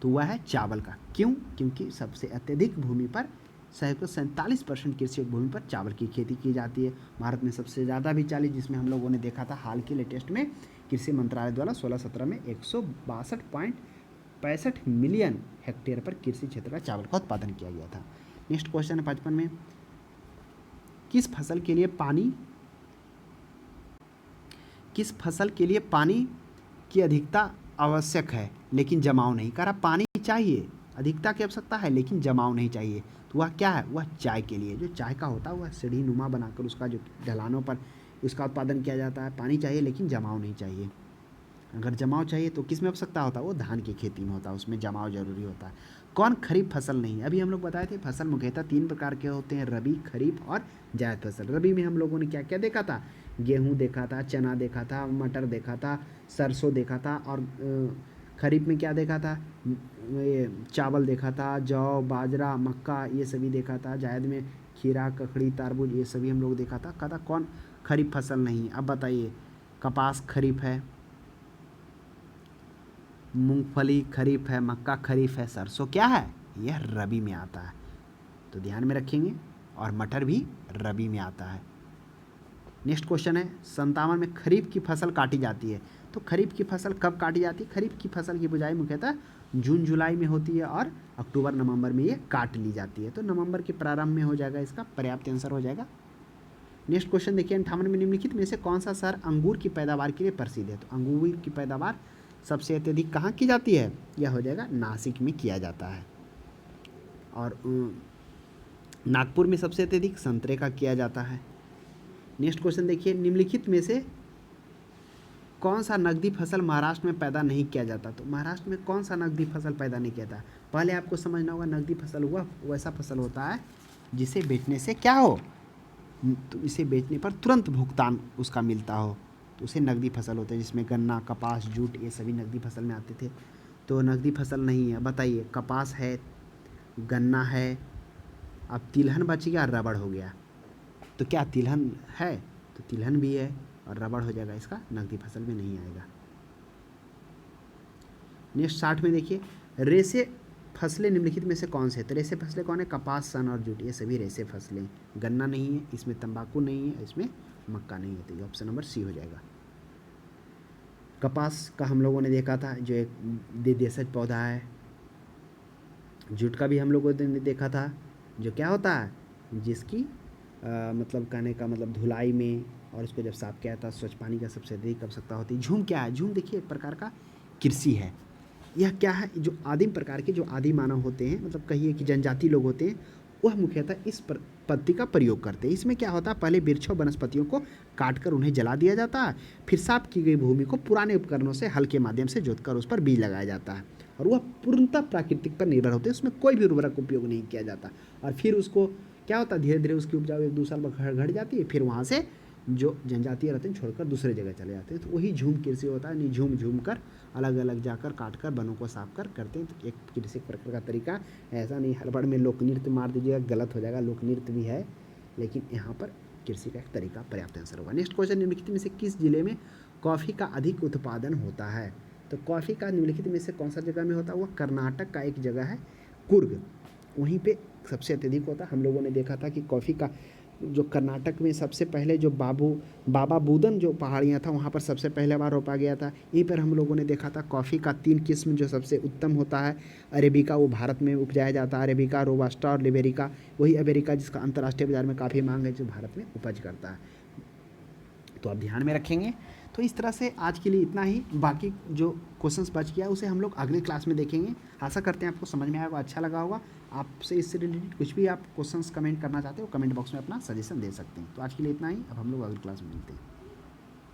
Speaker 1: तो वह है चावल का। क्यों? क्योंकि सबसे अत्यधिक भूमि पर 47% कृषि भूमि पर चावल की खेती की जाती है। भारत में सबसे ज़्यादा भी 40, जिसमें हम लोगों ने देखा था हाल के लेटेस्ट में कृषि मंत्रालय द्वारा 16-17 में 162.65 मिलियन हेक्टेयर पर कृषि क्षेत्र का चावल का उत्पादन किया गया था। नेक्स्ट क्वेश्चन है 55 में, किस फसल के लिए पानी की अधिकता आवश्यक है लेकिन जमाव नहीं? कह रहा पानी चाहिए, अधिकता की आवश्यकता है लेकिन जमाव नहीं चाहिए। तो वह क्या है? वह चाय के लिए। जो चाय का होता है वह सीढ़ी नुमा बनाकर उसका जो ढलानों पर उसका उत्पादन किया जाता है। पानी चाहिए लेकिन जमाव नहीं चाहिए। अगर जमाव चाहिए तो किस में आवश्यकता होता है? वो धान की खेती में होता है, उसमें जमाव जरूरी होता है। कौन खरीफ फसल नहीं? अभी हम लोग बताए थे फसल मुख्यतः 3 प्रकार के होते हैं, रबी, खरीफ और जायद फसल। रबी में हम लोगों ने क्या क्या देखा था? गेहूँ देखा था, चना देखा था, मटर देखा था, सरसों देखा था। और खरीफ में क्या देखा था? ये चावल देखा था, जौ, बाजरा, मक्का ये सभी देखा था। जायद में खीरा, ककड़ी, तारबूज ये सभी हम लोग देखा था। कहा था कौन खरीफ फसल नहीं? अब बताइए, कपास खरीफ है, मूंगफली खरीफ है, मक्का खरीफ है, सरसों क्या है? यह रबी में आता है, तो ध्यान में रखेंगे। और मटर भी रबी में आता है। नेक्स्ट क्वेश्चन है 57 में, खरीफ की फसल काटी जाती है। तो खरीफ की फसल कब काटी जाती है? खरीफ की फसल की बुआई मुख्यतः जून जुलाई में होती है और अक्टूबर नवंबर में ये काट ली जाती है। तो नवंबर के प्रारंभ में हो जाएगा, इसका पर्याप्त आंसर हो जाएगा। नेक्स्ट क्वेश्चन देखिए 58 में, निम्नलिखित में से कौन सा शहर अंगूर की पैदावार के लिए प्रसिद्ध है? तो अंगूर की पैदावार सबसे अत्यधिक कहाँ की जाती है? यह हो जाएगा नासिक में किया जाता है। और नागपुर में सबसे अत्यधिक संतरे का किया जाता है। नेक्स्ट क्वेश्चन देखिए, निम्नलिखित में से कौन सा नकदी फसल महाराष्ट्र में पैदा नहीं किया जाता? तो महाराष्ट्र में कौन सा नकदी फसल पैदा नहीं किया जाता? पहले आपको समझना होगा, नकदी फसल हुआ वैसा फसल होता है जिसे बेचने से क्या हो, तो इसे बेचने पर तुरंत भुगतान उसका मिलता हो, तो उसे नकदी फसल होता है, जिसमें गन्ना, कपास, जूट ये सभी नकदी फसल में आते थे। तो नकदी फसल नहीं है। बताइए, कपास है, गन्ना है, अब तिलहन बच गया, रबड़ हो गया, तो क्या तिलहन है? तो तिलहन भी है और रबड़ हो जाएगा, इसका नकदी फसल में नहीं आएगा। नेक्स्ट 60 में देखिए, रेसे फसलें निम्नलिखित में से कौन से? तो रेसे फसलें कौन है? कपास, सन और जूट, ये सभी रेसे फसलें। गन्ना नहीं है, इसमें तंबाकू नहीं है, इसमें मक्का नहीं है, तो ये ऑप्शन नंबर सी हो जाएगा। कपास का हम लोगों ने देखा था, जो एक देशज पौधा है। जूट का भी हम लोगों ने देखा था, जो क्या होता है, जिसकी मतलब कहने का मतलब धुलाई में और उसको जब साफ किया था, स्वच्छ पानी का सबसे अधिक आवश्यकता होती है। झूम क्या है? झूम देखिए एक प्रकार का कृषि है। यह क्या है? जो आदिम प्रकार के जो आदि मानव होते हैं, मतलब कहिए कि जनजाति लोग होते हैं, वह मुख्यतः इस पद्धति का प्रयोग करते हैं। इसमें क्या होता है, पहले वृक्षों वनस्पतियों को काटकर उन्हें जला दिया जाता है, फिर साफ की गई भूमि को पुराने उपकरणों से हल के माध्यम से जोतकर उस पर बीज लगाया जाता है, और वह पूर्णतः प्राकृतिक पर निर्भर होते हैं, उसमें कोई भी उर्वरक उपयोग नहीं किया जाता। और फिर उसको क्या होता है, धीरे धीरे उसकी उपजाऊ 1-2 साल में घट जाती है, फिर वहाँ से जो जनजातीय रहते हैं छोड़कर दूसरे जगह चले जाते हैं। तो वही झूम कृषि होता है। नहीं, झूम झूम कर अलग अलग जाकर काट कर वनों को साफ कर करते हैं। तो एक कृषि प्रकार का तरीका, ऐसा नहीं हड़बड़ में लोक नृत्य मार दीजिएगा, गलत हो जाएगा। लोक नृत्य भी है, लेकिन यहाँ पर कृषि का एक तरीका पर्याप्त आंसर होगा। नेक्स्ट क्वेश्चन, निम्नलिखित में से किस जिले में कॉफ़ी का अधिक उत्पादन होता है? तो कॉफ़ी का निम्नलिखित में से कौन सा जगह में होता है? वह कर्नाटक का एक जगह है, कुर्ग, वहीं पे सबसे अत्यधिक होता है। हम लोगों ने देखा था कि कॉफ़ी का जो कर्नाटक में सबसे पहले जो बाबा बूदन जो पहाड़ियाँ था, वहाँ पर सबसे पहले बार रोपा गया था। यहीं पर हम लोगों ने देखा था कॉफ़ी का 3 किस्म जो सबसे उत्तम होता है, अरेबिका, वो भारत में उपजाया जाता है, अरेबिका, रोबास्टा और लिबेरिका। वही अमेरिका जिसका अंतर्राष्ट्रीय बाजार में काफ़ी मांग है, जो भारत में उपज करता है। तो आप ध्यान में रखेंगे। तो इस तरह से आज के लिए इतना ही। बाकी जो क्वेश्चंस बच गया उसे हम लोग अगले क्लास में देखेंगे। आशा करते हैं आपको समझ में आया होगा, अच्छा लगा होगा। आपसे इससे रिलेटेड कुछ भी आप क्वेश्चंस कमेंट करना चाहते हो, कमेंट बॉक्स में अपना सजेशन दे सकते हैं। तो आज के लिए इतना ही। अब हम लोग अगली क्लास में मिलते हैं।